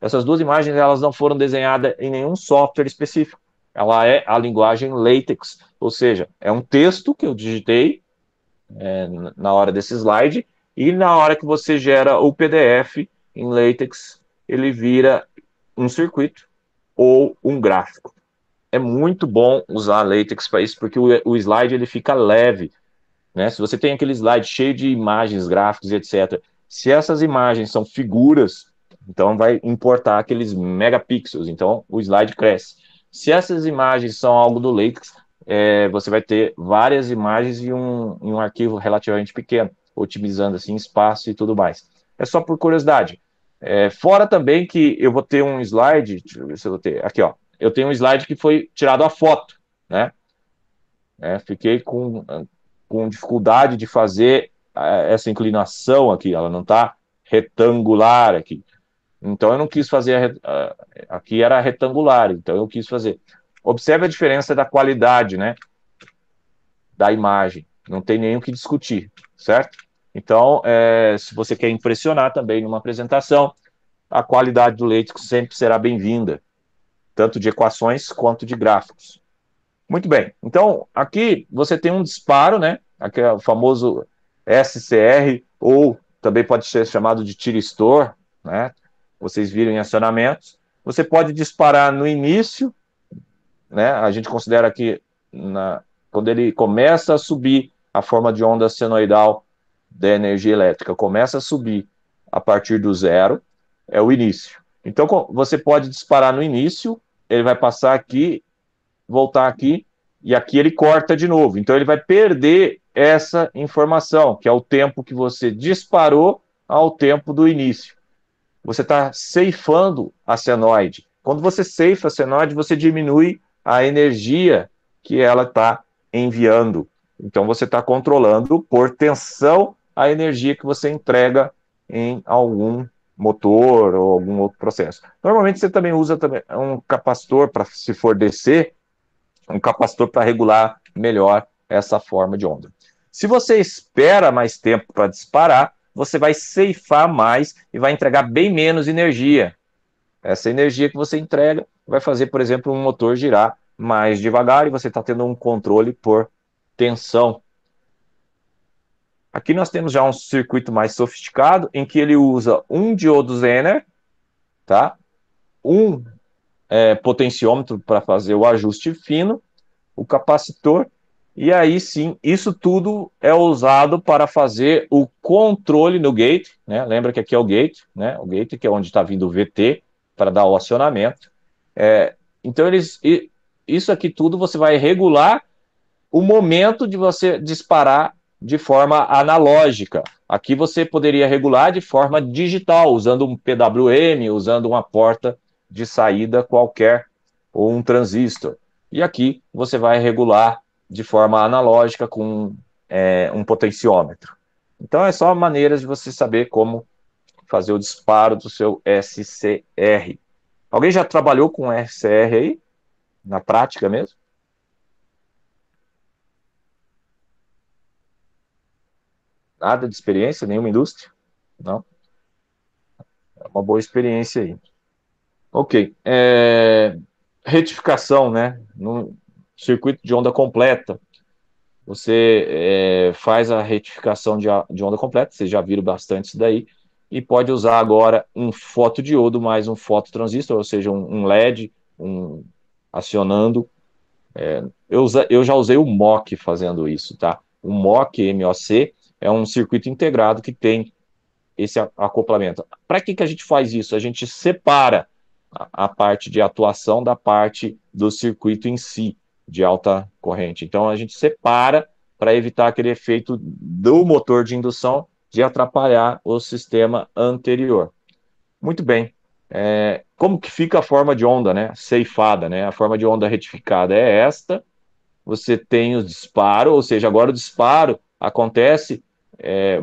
essas duas imagens elas não foram desenhadas em nenhum software específico. Ela é a linguagem LaTeX, ou seja, é um texto que eu digitei na hora desse slide, e na hora que você gera o PDF em LaTeX, ele vira um circuito ou um gráfico. É muito bom usar LaTeX para isso, porque o slide ele fica leve, né? Se você tem aquele slide cheio de imagens, gráficos, etc., se essas imagens são figuras, então vai importar aqueles megapixels, então o slide cresce. Se essas imagens são algo do LaTeX, você vai ter várias imagens em um arquivo relativamente pequeno, otimizando assim espaço e tudo mais. É só por curiosidade. Fora também que eu vou ter um slide, deixa eu ver se eu vou ter, aqui ó, eu tenho um slide que foi tirado a foto, né? Fiquei com dificuldade de fazer essa inclinação aqui, ela não está retangular aqui. Então eu não quis fazer, aqui era retangular, então eu quis fazer. Observe a diferença da qualidade, né, da imagem, não tem nem o que discutir, certo? Então, se você quer impressionar também numa apresentação, a qualidade do LaTeX sempre será bem-vinda, tanto de equações quanto de gráficos. Muito bem, então aqui você tem um disparo, né, aqui é o famoso SCR, ou também pode ser chamado de tiristor, né, vocês viram em acionamentos. Você pode disparar no início, né, a gente considera que quando ele começa a subir a forma de onda senoidal da energia elétrica, começa a subir a partir do zero, é o início. Então você pode disparar no início, ele vai passar aqui, voltar aqui, e aqui ele corta de novo. Então ele vai perder essa informação, que é o tempo que você disparou ao tempo do início. Você está ceifando a senoide. Quando você ceifa a senoide, você diminui a energia que ela está enviando. Então você está controlando por tensão a energia que você entrega em algum motor ou algum outro processo. Normalmente você também usa um capacitor para, se for DC, um capacitor para regular melhor essa forma de onda. Se você espera mais tempo para disparar, você vai ceifar mais e vai entregar bem menos energia. Essa energia que você entrega vai fazer, por exemplo, um motor girar mais devagar e você está tendo um controle por tensão. Aqui nós temos já um circuito mais sofisticado, em que ele usa um diodo Zener, tá? Um potenciômetro para fazer o ajuste fino, o capacitor, e aí sim, isso tudo é usado para fazer o controle no gate, né? Lembra que aqui é o gate, né? O gate que é onde está vindo o VT, para dar o acionamento. Então, isso aqui tudo você vai regular o momento de você disparar de forma analógica. Aqui você poderia regular de forma digital, usando um PWM, usando uma porta de saída qualquer, ou um transistor. E aqui você vai regular de forma analógica com um potenciômetro. Então, é só maneiras de você saber como fazer o disparo do seu SCR. Alguém já trabalhou com SCR aí? Na prática mesmo? Nada de experiência, nenhuma indústria? Não? É uma boa experiência aí. Ok. Retificação, né? No circuito de onda completa, você faz a retificação de onda completa, vocês já viram bastante isso daí, e pode usar agora um fotodiodo mais um fototransistor, ou seja, um LED, acionando. Eu já usei o MOC fazendo isso, tá? O MOC, MOC, é um circuito integrado que tem esse acoplamento. Para que a gente faz isso? A gente separa a parte de atuação da parte do circuito em si, de alta corrente. Então, a gente separa para evitar aquele efeito do motor de indução de atrapalhar o sistema anterior. Muito bem. Como que fica a forma de onda, né? Ceifada, né? A forma de onda retificada é esta. Você tem o disparo, ou seja, agora o disparo acontece,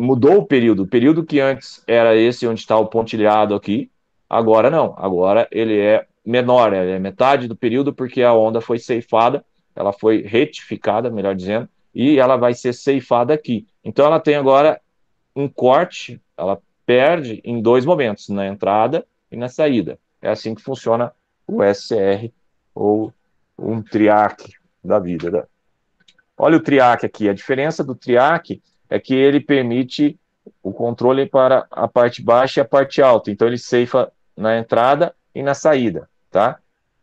mudou o período que antes era esse onde está o pontilhado aqui, agora não, agora ele é menor, ele é metade do período porque a onda foi ceifada, ela foi retificada, melhor dizendo, e ela vai ser ceifada aqui. Então ela tem agora um corte, ela perde em 2 momentos, na entrada e na saída. É assim que funciona o SCR ou um triac da vida. Né? Olha o triac aqui. A diferença do triac é que ele permite o controle para a parte baixa e a parte alta. Então ele ceifa na entrada e na saída, tá?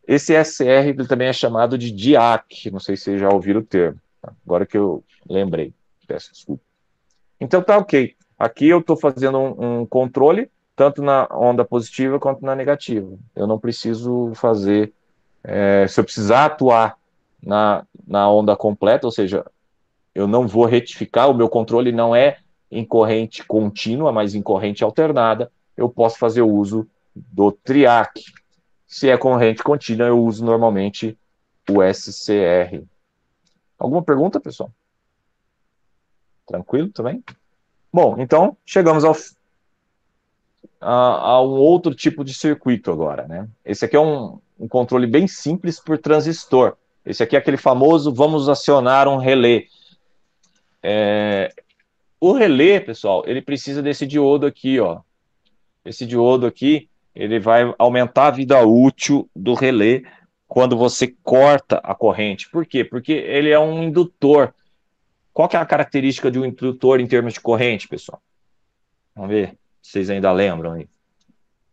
Esse SCR ele também é chamado de DIAC. Não sei se vocês já ouviram o termo. Tá? Agora que eu lembrei. Peço desculpa. Então tá ok. Aqui eu estou fazendo um controle tanto na onda positiva quanto na negativa. Eu não preciso fazer... se eu precisar atuar na onda completa, ou seja, eu não vou retificar, o meu controle não é em corrente contínua, mas em corrente alternada, eu posso fazer o uso do triac. Se é corrente contínua, eu uso normalmente o SCR. Alguma pergunta, pessoal? Tranquilo também? Bom, então chegamos a um outro tipo de circuito agora, né? Esse aqui é um controle bem simples por transistor. Esse aqui é aquele famoso, vamos acionar um relé. O relé, pessoal, ele precisa desse diodo aqui, ó. Esse diodo aqui, ele vai aumentar a vida útil do relé quando você corta a corrente. Por quê? Porque ele é um indutor. Qual que é a característica de um indutor em termos de corrente, pessoal? Vamos ver se vocês ainda lembram aí.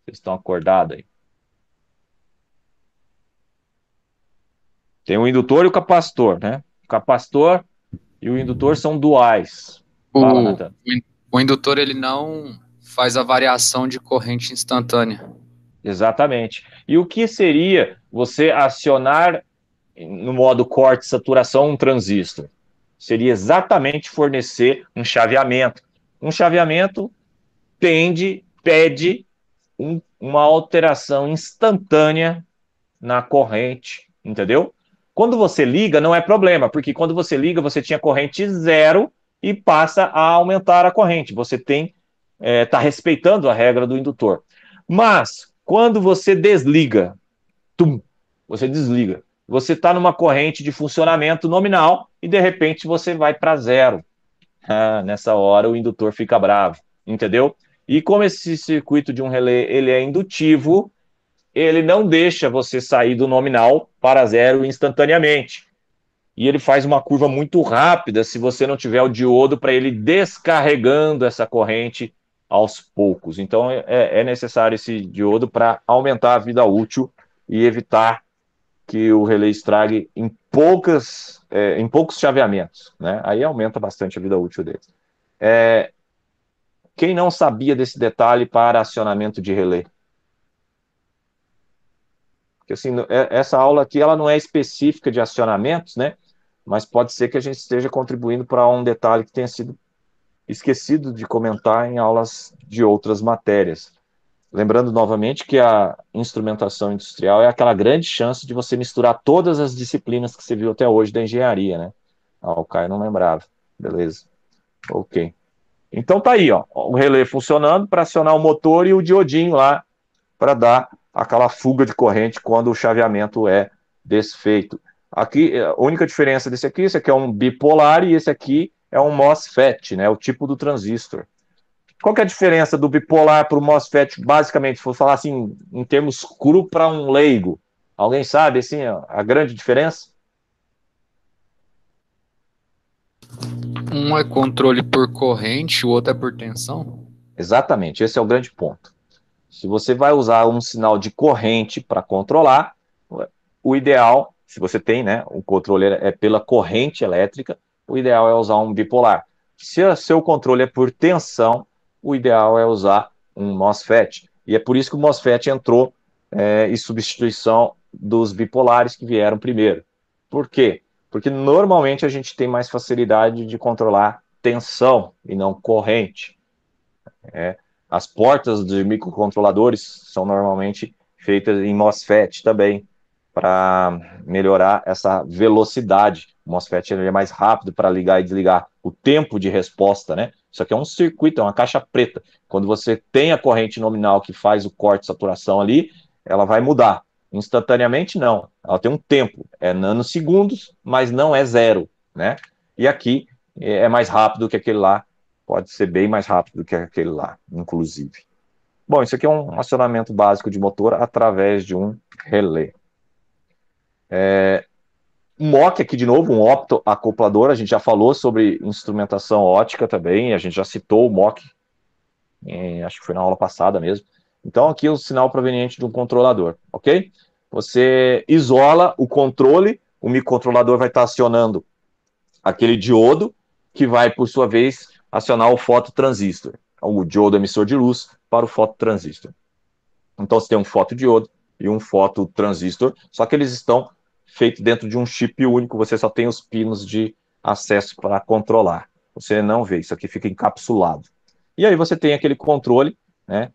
Vocês estão acordados aí. Tem o indutor e o capacitor, né? O capacitor e o indutor são duais. Fala, Nathan. O indutor, ele não faz a variação de corrente instantânea. Exatamente. E o que seria você acionar no modo corte saturação um transistor? Seria exatamente fornecer um chaveamento. Um chaveamento pede uma alteração instantânea na corrente, entendeu? Quando você liga, não é problema, porque quando você liga, você tinha corrente 0 e passa a aumentar a corrente. Você está respeitando a regra do indutor. Mas, quando você desliga, você desliga, você está numa corrente de funcionamento nominal e, de repente, você vai para 0. Nessa hora, o indutor fica bravo, entendeu? E como esse circuito de um relé ele é indutivo, ele não deixa você sair do nominal para 0 instantaneamente. E ele faz uma curva muito rápida se você não tiver o diodo para ele descarregando essa corrente aos poucos. Então, é necessário esse diodo para aumentar a vida útil e evitar que o relé estrague em poucos chaveamentos, né? Aí aumenta bastante a vida útil dele. Quem não sabia desse detalhe para acionamento de relé? Porque assim, essa aula aqui ela não é específica de acionamentos, né? mas pode ser que a gente esteja contribuindo para um detalhe que tenha sido esquecido de comentar em aulas de outras matérias. Lembrando novamente que a instrumentação industrial é aquela grande chance de você misturar todas as disciplinas que você viu até hoje da engenharia, né? O Caio não lembrava. Beleza. Ok. Então tá aí, ó, o relé funcionando para acionar o motor e o diodinho lá para dar aquela fuga de corrente quando o chaveamento é desfeito. Aqui, a única diferença desse aqui, esse aqui é um bipolar e esse aqui é um MOSFET, né? O tipo do transistor. Qual que é a diferença do bipolar para o MOSFET, basicamente, se for falar assim, em termos cru para um leigo? Alguém sabe, assim, a grande diferença? Um é controle por corrente, o outro é por tensão? Exatamente, esse é o grande ponto. Se você vai usar um sinal de corrente para controlar, o ideal, se você tem, né, o controle é pela corrente elétrica, o ideal é usar um bipolar. Se o seu controle é por tensão, o ideal é usar um MOSFET. E é por isso que o MOSFET entrou em substituição dos bipolares que vieram primeiro. Por quê? Porque normalmente a gente tem mais facilidade de controlar tensão e não corrente. As portas de microcontroladores são normalmente feitas em MOSFET também, para melhorar essa velocidade. O MOSFET é mais rápido para ligar e desligar, o tempo de resposta, né? Isso aqui é um circuito, é uma caixa preta. Quando você tem a corrente nominal que faz o corte de saturação ali, ela vai mudar. Instantaneamente, não. Ela tem um tempo, é nanosegundos, mas não é zero, né? E aqui é mais rápido que aquele lá, pode ser bem mais rápido do que aquele lá, inclusive. Bom, isso aqui é um acionamento básico de motor através de um relé. MOC aqui de novo, um optoacoplador, a gente já falou sobre instrumentação ótica também, a gente já citou o MOC, acho que foi na aula passada mesmo. Então aqui é o sinal proveniente de um controlador, ok? Você isola o controle, o microcontrolador vai estar acionando aquele diodo, que vai, por sua vez, acionar o fototransistor, o diodo emissor de luz para o fototransistor. Então você tem um fotodiodo e um fototransistor, só que eles estão feitos dentro de um chip único, você só tem os pinos de acesso para controlar. Você não vê, isso aqui fica encapsulado. E aí você tem aquele controle, né,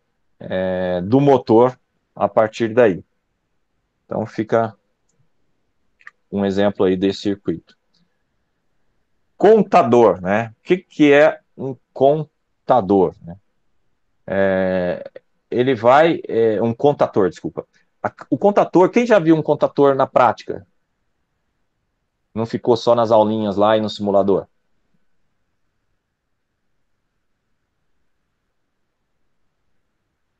do motor a partir daí. Então fica um exemplo aí desse circuito. Contador, né? O que é um contador? Né? Ele vai... um contator, desculpa. O contator, quem já viu um contator na prática? Não ficou só nas aulinhas lá e no simulador?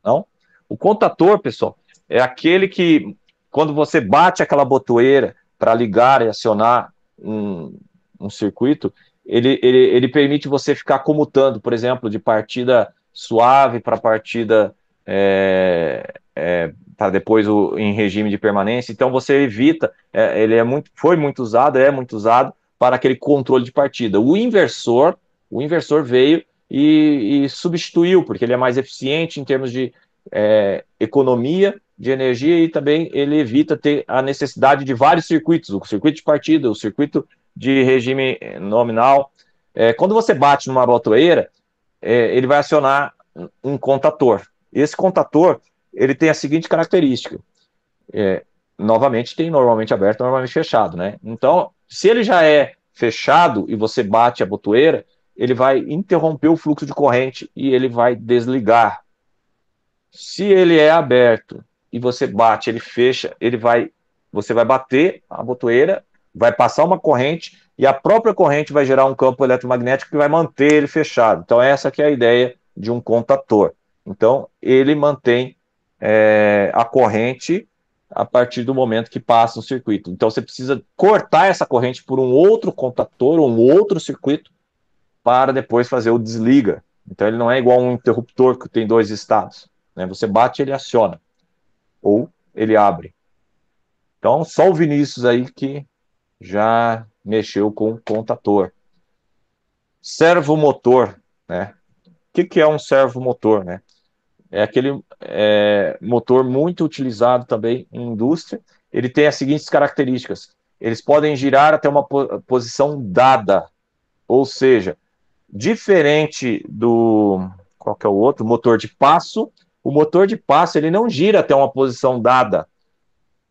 Não? O contator, pessoal, é aquele que, quando você bate aquela botoeira para ligar e acionar um circuito, ele permite você ficar comutando, por exemplo, de partida suave para partida para depois em regime de permanência. Então você evita, ele foi muito usado, é muito usado para aquele controle de partida. O inversor veio e substituiu, porque ele é mais eficiente em termos de economia de energia e também ele evita ter a necessidade de vários circuitos, o circuito de partida, o circuito de regime nominal. Quando você bate numa botoeira, ele vai acionar um contator. Esse contator, ele tem a seguinte característica, novamente tem normalmente aberto, normalmente fechado, né? Então, se ele já é fechado e você bate a botoeira, ele vai interromper o fluxo de corrente e ele vai desligar. Se ele é aberto e você bate, ele fecha, você vai bater a botoeira, vai passar uma corrente e a própria corrente vai gerar um campo eletromagnético que vai manter ele fechado. Então essa que é a ideia de um contator. Então ele mantém a corrente a partir do momento que passa o circuito. Então você precisa cortar essa corrente por um outro contator ou um outro circuito para depois fazer o desliga. Então ele não é igual a um interruptor que tem dois estados. Né? Você bate, ele aciona. Ou ele abre. Então, só o Vinícius aí que já mexeu com o contator. Servomotor, né? O que é um servomotor, né? É aquele motor muito utilizado também em indústria. Ele tem as seguintes características. eles podem girar até uma posição dada, ou seja, diferente do, qual que é o outro? Motor de passo. O motor de passo, ele não gira até uma posição dada.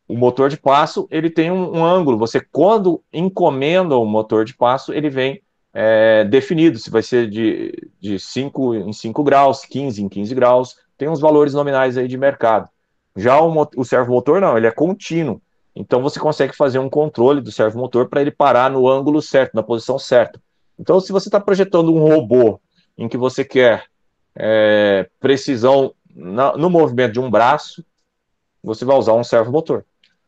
O motor de passo, ele tem um ângulo. Você, quando encomenda o motor de passo, ele vem definido, se vai ser de 5 em 5 graus, 15 em 15 graus, tem uns valores nominais aí de mercado. Já o servomotor, não, ele é contínuo. Então, você consegue fazer um controle do servomotor para ele parar no ângulo certo, na posição certa. Então, se você está projetando um robô em que você quer precisão no movimento de um braço, você vai usar um servomotor.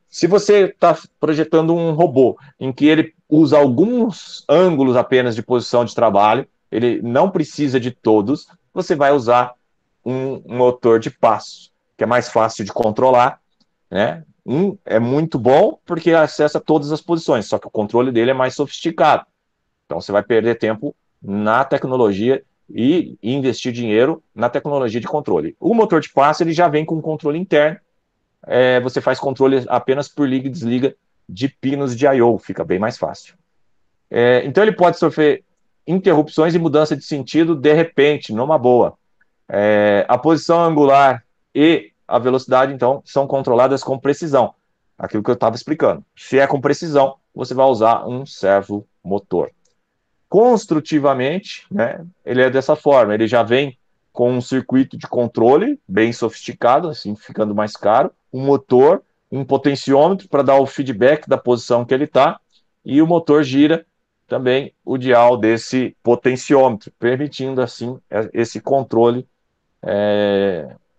Se você está projetando um robô em que ele usa alguns ângulos apenas de posição de trabalho, ele não precisa de todos, você vai usar um motor de passo, que é mais fácil de controlar, né? É muito bom porque acessa todas as posições, só que o controle dele é mais sofisticado. Então você vai perder tempo na tecnologia e investir dinheiro na tecnologia de controle. O motor de passo ele já vem com um controle interno. Você faz controle apenas por liga e desliga de pinos de I/O, fica bem mais fácil. Então ele pode sofrer interrupções e mudança de sentido de repente, numa boa. A posição angular e a velocidade, então, são controladas com precisão. Aquilo que eu estava explicando. Se é com precisão, você vai usar um servomotor. Construtivamente, né, ele é dessa forma, ele já vem com um circuito de controle bem sofisticado, assim, ficando mais caro, um motor, um potenciômetro para dar o feedback da posição que ele está, e o motor gira também o dial desse potenciômetro, permitindo, assim, esse controle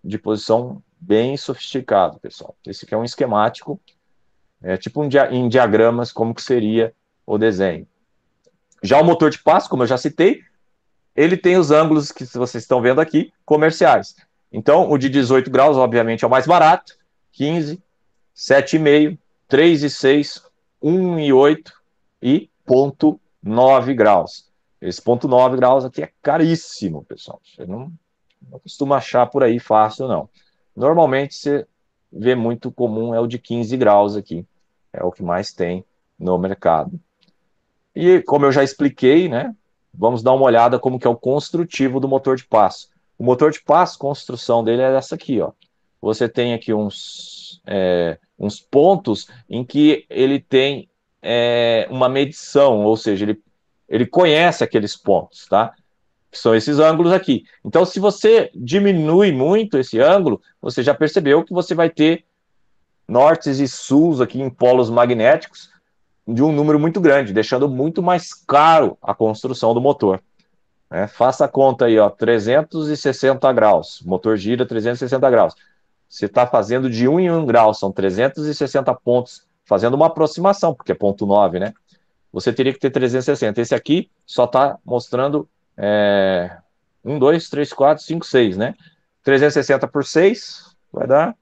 de posição bem sofisticado, pessoal. Esse aqui é um esquemático, tipo em diagramas, como que seria o desenho. Já o motor de passo, como eu já citei, ele tem os ângulos que vocês estão vendo aqui, comerciais. Então, o de 18 graus, obviamente, é o mais barato, 15, 7,5, 3,6, 1,8 e 0,9 graus. Esse 0,9 graus aqui é caríssimo, pessoal. Você não costuma achar por aí fácil, não. Normalmente, você vê muito comum é o de 15 graus aqui. É o que mais tem no mercado. E, como eu já expliquei, né, vamos dar uma olhada como que é o construtivo do motor de passo. O motor de passo, a construção dele é essa aqui, ó. Você tem aqui uns pontos em que ele tem uma medição, ou seja, ele conhece aqueles pontos, tá? Que são esses ângulos aqui. Então, se você diminui muito esse ângulo, você já percebeu que você vai ter nortes e suls aqui em polos magnéticos de um número muito grande, deixando muito mais caro a construção do motor. Faça a conta aí, ó, 360 graus, o motor gira 360 graus. Você está fazendo de 1 em 1 grau, são 360 pontos, fazendo uma aproximação, porque é 0,9, né? Você teria que ter 360. Esse aqui só está mostrando 1, 2, 3, 4, 5, 6, né? 360 por 6 vai dar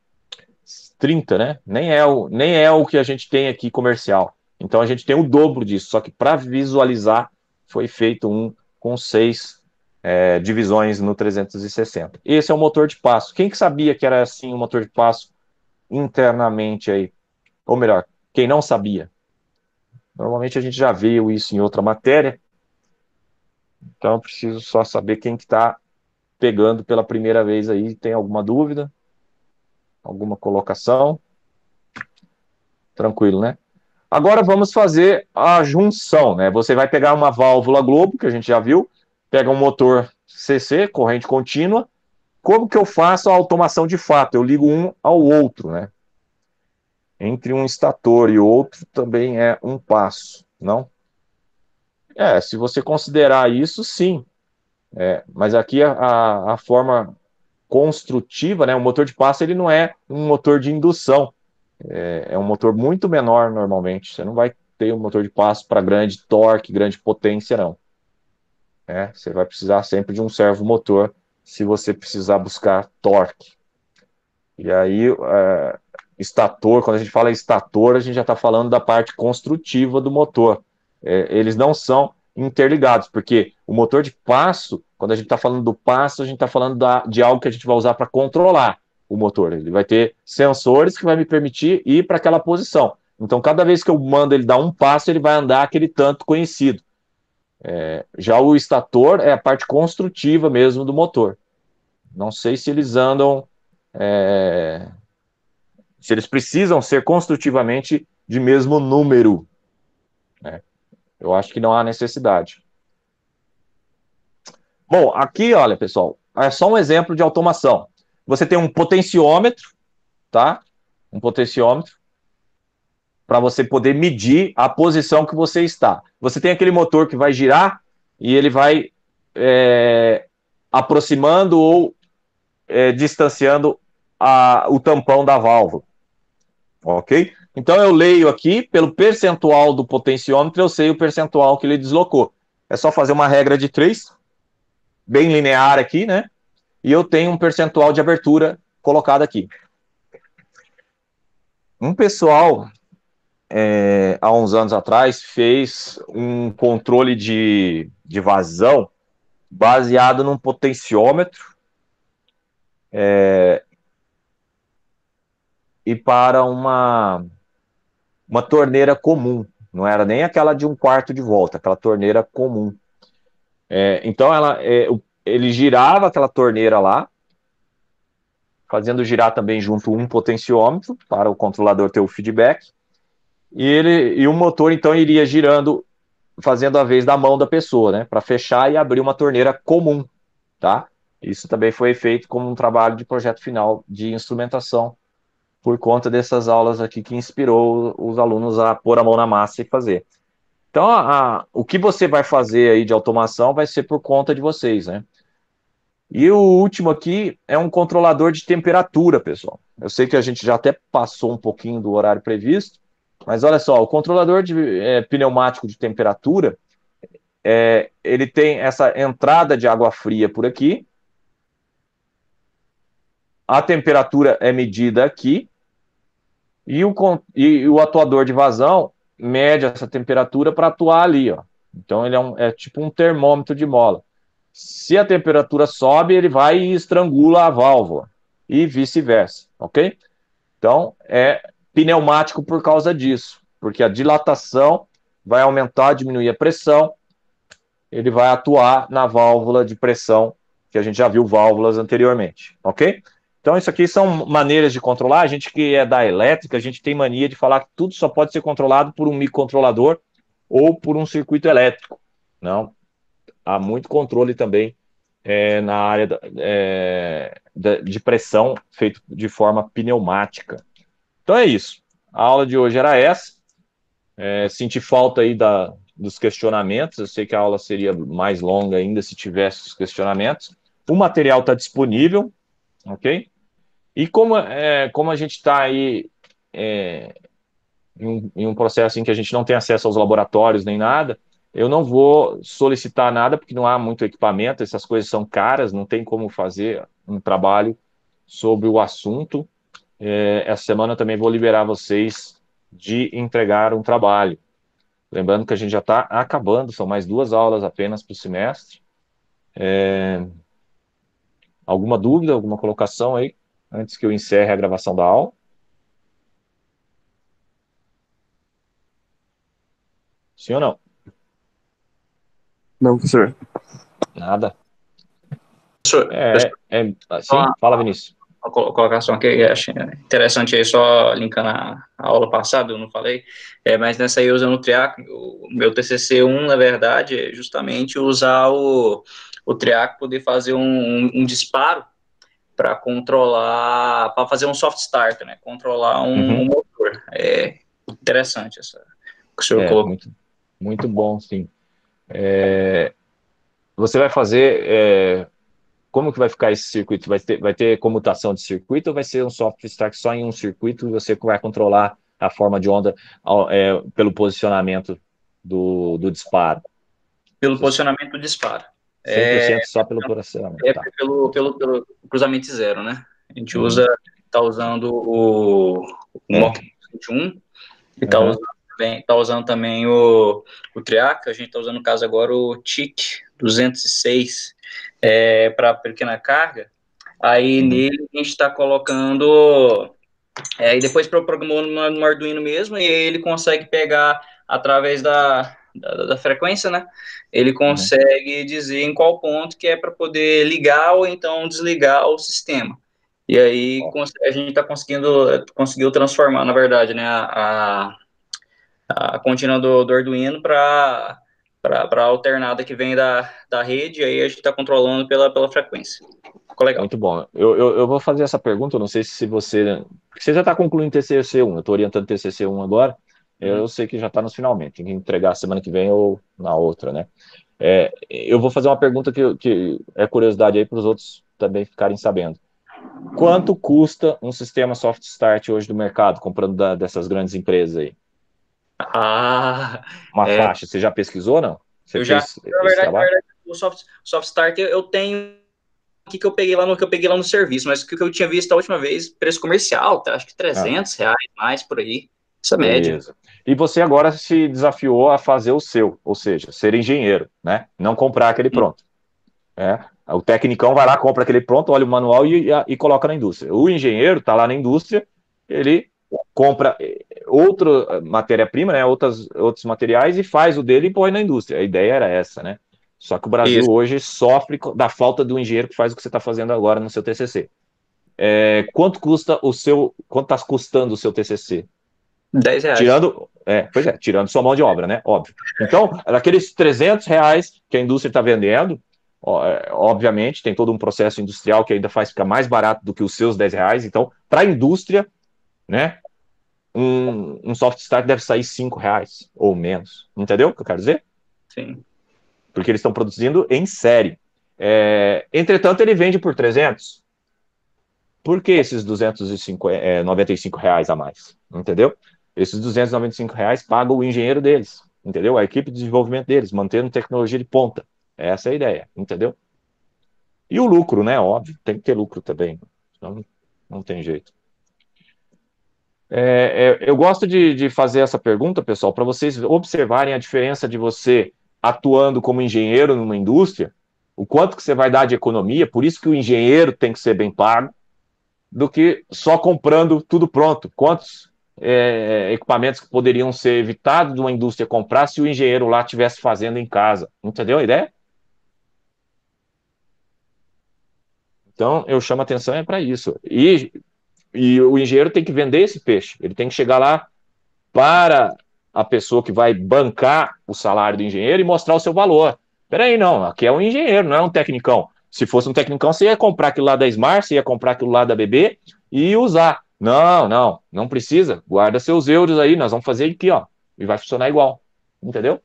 30, né? Nem é o que a gente tem aqui comercial. Então a gente tem o dobro disso, só que para visualizar foi feito um com 6 divisões no 360. Esse é o motor de passo. Quem que sabia que era assim o motor de passo internamente aí? Ou melhor, quem não sabia? Normalmente a gente já viu isso em outra matéria, então eu preciso só saber quem que está pegando pela primeira vez aí. Tem alguma dúvida? Alguma colocação? Tranquilo, né? Agora vamos fazer a junção, né? Você vai pegar uma válvula Globo, que a gente já viu, pega um motor CC, corrente contínua. Como que eu faço a automação de fato? Eu ligo um ao outro, né? Entre um estator e outro também é um passo, não? Se você considerar isso, sim. Mas aqui a forma construtiva, né? O motor de passo ele não é um motor de indução. É um motor muito menor normalmente. Você não vai ter um motor de passo para grande torque, grande potência, não. Você vai precisar sempre de um servomotor se você precisar buscar torque. E aí, estator, quando a gente fala estator, a gente já está falando da parte construtiva do motor. Eles não são interligados, porque o motor de passo, quando a gente está falando do passo, a gente está falando de algo que a gente vai usar para controlar o motor. Ele vai ter sensores que vai me permitir ir para aquela posição. Então, cada vez que eu mando ele dar um passo, ele vai andar aquele tanto conhecido. Já o estator é a parte construtiva mesmo do motor. Não sei se eles andam... se eles precisam ser construtivamente de mesmo número, né? Eu acho que não há necessidade. Bom, aqui, olha, pessoal, é só um exemplo de automação. Você tem um potenciômetro, tá? Um potenciômetro para você poder medir a posição que você está. Você tem aquele motor que vai girar e ele vai aproximando ou distanciando o tampão da válvula. Ok? Então eu leio aqui, pelo percentual do potenciômetro, eu sei o percentual que ele deslocou. É só fazer uma regra de 3, bem linear aqui, né? E eu tenho um percentual de abertura colocado aqui. Um pessoal, há uns anos atrás, fez um controle de vazão baseado num potenciômetro e para uma torneira comum. Não era nem aquela de 1/4 de volta, aquela torneira comum. Então, ele girava aquela torneira lá, fazendo girar também junto um potenciômetro, para o controlador ter o feedback, e o motor, então, iria girando, fazendo a vez da mão da pessoa, né, para fechar e abrir uma torneira comum, tá? Isso também foi feito como um trabalho de projeto final de instrumentação, por conta dessas aulas aqui que inspirou os alunos a pôr a mão na massa e fazer. Então, o que você vai fazer aí de automação vai ser por conta de vocês, né? E o último aqui é um controlador de temperatura, pessoal. Eu sei que a gente já até passou um pouquinho do horário previsto, mas olha só, o controlador de pneumático de temperatura, ele tem essa entrada de água fria por aqui, a temperatura é medida aqui, e o atuador de vazão mede essa temperatura para atuar ali, ó. Então ele é tipo um termômetro de mola. Se a temperatura sobe, ele vai e estrangula a válvula, e vice-versa, ok? Então, é pneumático por causa disso, porque a dilatação vai aumentar, diminuir a pressão, ele vai atuar na válvula de pressão, que a gente já viu válvulas anteriormente, ok? Então, isso aqui são maneiras de controlar. A gente que é da elétrica, a gente tem mania de falar que tudo só pode ser controlado por um microcontrolador ou por um circuito elétrico. Não, há muito controle também na área de pressão feito de forma pneumática. Então é isso. A aula de hoje era essa. Senti falta aí dos questionamentos. Eu sei que a aula seria mais longa ainda se tivesse os questionamentos. O material está disponível, ok? E como a gente está aí em um processo em que a gente não tem acesso aos laboratórios nem nada, eu não vou solicitar nada, porque não há muito equipamento, essas coisas são caras, não tem como fazer um trabalho sobre o assunto. Essa semana eu também vou liberar vocês de entregar um trabalho. Lembrando que a gente já está acabando, são mais 2 aulas apenas para o semestre. Alguma dúvida, alguma colocação aí, antes que eu encerre a gravação da aula? Sim ou não? Não, professor. Nada. Professor, Sim, fala, Vinícius. a colocação que eu achei interessante aí, só linkando a aula passada, eu não falei, mas nessa aí usando o triac, o meu TCC1, na verdade, é justamente usar o triac, poder fazer um disparo para controlar, para fazer um soft start, né, controlar um motor. É interessante essa que o senhor colocou. Muito, muito bom, sim. Você vai fazer... como que vai ficar esse circuito? Vai ter comutação de circuito ou vai ser um soft start só em um circuito e você vai controlar a forma de onda pelo posicionamento do disparo? Pelo posicionamento do disparo. 100% só pelo posicionamento. Tá. Pelo cruzamento zero, né? A gente está usando o MOC 21 e está usando também o triac. A gente está usando, no caso agora, o TIC 206 para pequena carga. Aí nele a gente está colocando E depois programou no Arduino mesmo, e aí ele consegue pegar através da frequência, né? Ele consegue dizer em qual ponto que é para poder ligar ou então desligar o sistema. E aí a gente conseguiu transformar, na verdade, né, a contínua do Arduino para a alternada que vem da rede, e aí a gente está controlando pela frequência. Ficou legal. Muito bom. Eu vou fazer essa pergunta, eu não sei se você... Porque você já está concluindo TCC1, eu estou orientando TCC1 agora, eu sei que já está nos finalmente, tem que entregar semana que vem ou na outra, né? Eu vou fazer uma pergunta que é curiosidade aí para os outros também ficarem sabendo. Quanto custa um sistema soft start hoje do mercado, comprando dessas grandes empresas aí? Uma faixa, você já pesquisou, não? Você eu já, fez esse trabalho? na verdade, o soft start eu tenho que eu peguei lá no serviço, mas o que eu tinha visto a última vez, preço comercial, tá? Acho que R$300 mais por aí, essa média. Beleza. E você agora se desafiou a fazer o seu, ou seja, ser engenheiro, né? Não comprar aquele pronto. O tecnicão vai lá, compra aquele pronto, olha o manual e coloca na indústria. O engenheiro está lá na indústria, ele compra outra matéria-prima, né, outros materiais e faz o dele e põe na indústria. A ideia era essa, né? Só que o Brasil hoje sofre da falta do engenheiro que faz o que você está fazendo agora no seu TCC. Quanto está custando o seu TCC? R$10. Tirando sua mão de obra, né? Óbvio. Então, daqueles R$300 que a indústria está vendendo, obviamente, tem todo um processo industrial que ainda faz ficar mais barato do que os seus R$10. Então, para a indústria, né, um soft start deve sair R$5 ou menos. Entendeu o que eu quero dizer? Sim. Porque eles estão produzindo em série. Entretanto, ele vende por 300. Por que esses R$295 a mais? Entendeu? Esses R$295 pagam o engenheiro deles, entendeu? A equipe de desenvolvimento deles, mantendo tecnologia de ponta. Essa é a ideia, entendeu? E o lucro, né? Óbvio, tem que ter lucro também. Senão não tem jeito. Eu gosto de fazer essa pergunta, pessoal, para vocês observarem a diferença de você atuando como engenheiro numa indústria, o quanto que você vai dar de economia, por isso que o engenheiro tem que ser bem pago, do que só comprando tudo pronto. Quantos equipamentos que poderiam ser evitados de uma indústria comprar se o engenheiro lá estivesse fazendo em casa? Entendeu a ideia? Então, eu chamo a atenção para isso. E o engenheiro tem que vender esse peixe. Ele tem que chegar lá para a pessoa que vai bancar o salário do engenheiro e mostrar o seu valor. Peraí, não, aqui é um engenheiro, não é um tecnicão. Se fosse um tecnicão, você ia comprar aquilo lá da Smart, você ia comprar aquilo lá da BB e usar. Não precisa. Guarda seus euros aí, nós vamos fazer aqui, ó. E vai funcionar igual. Entendeu?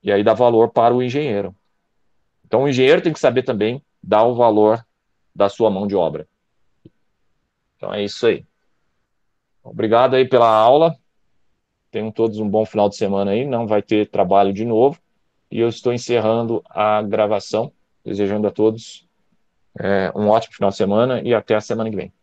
E aí dá valor para o engenheiro. Então o engenheiro tem que saber também dar o valor da sua mão de obra. Então é isso aí. Obrigado aí pela aula. Tenham todos um bom final de semana aí. Não vai ter trabalho de novo. E eu estou encerrando a gravação, desejando a todos um ótimo final de semana e até a semana que vem.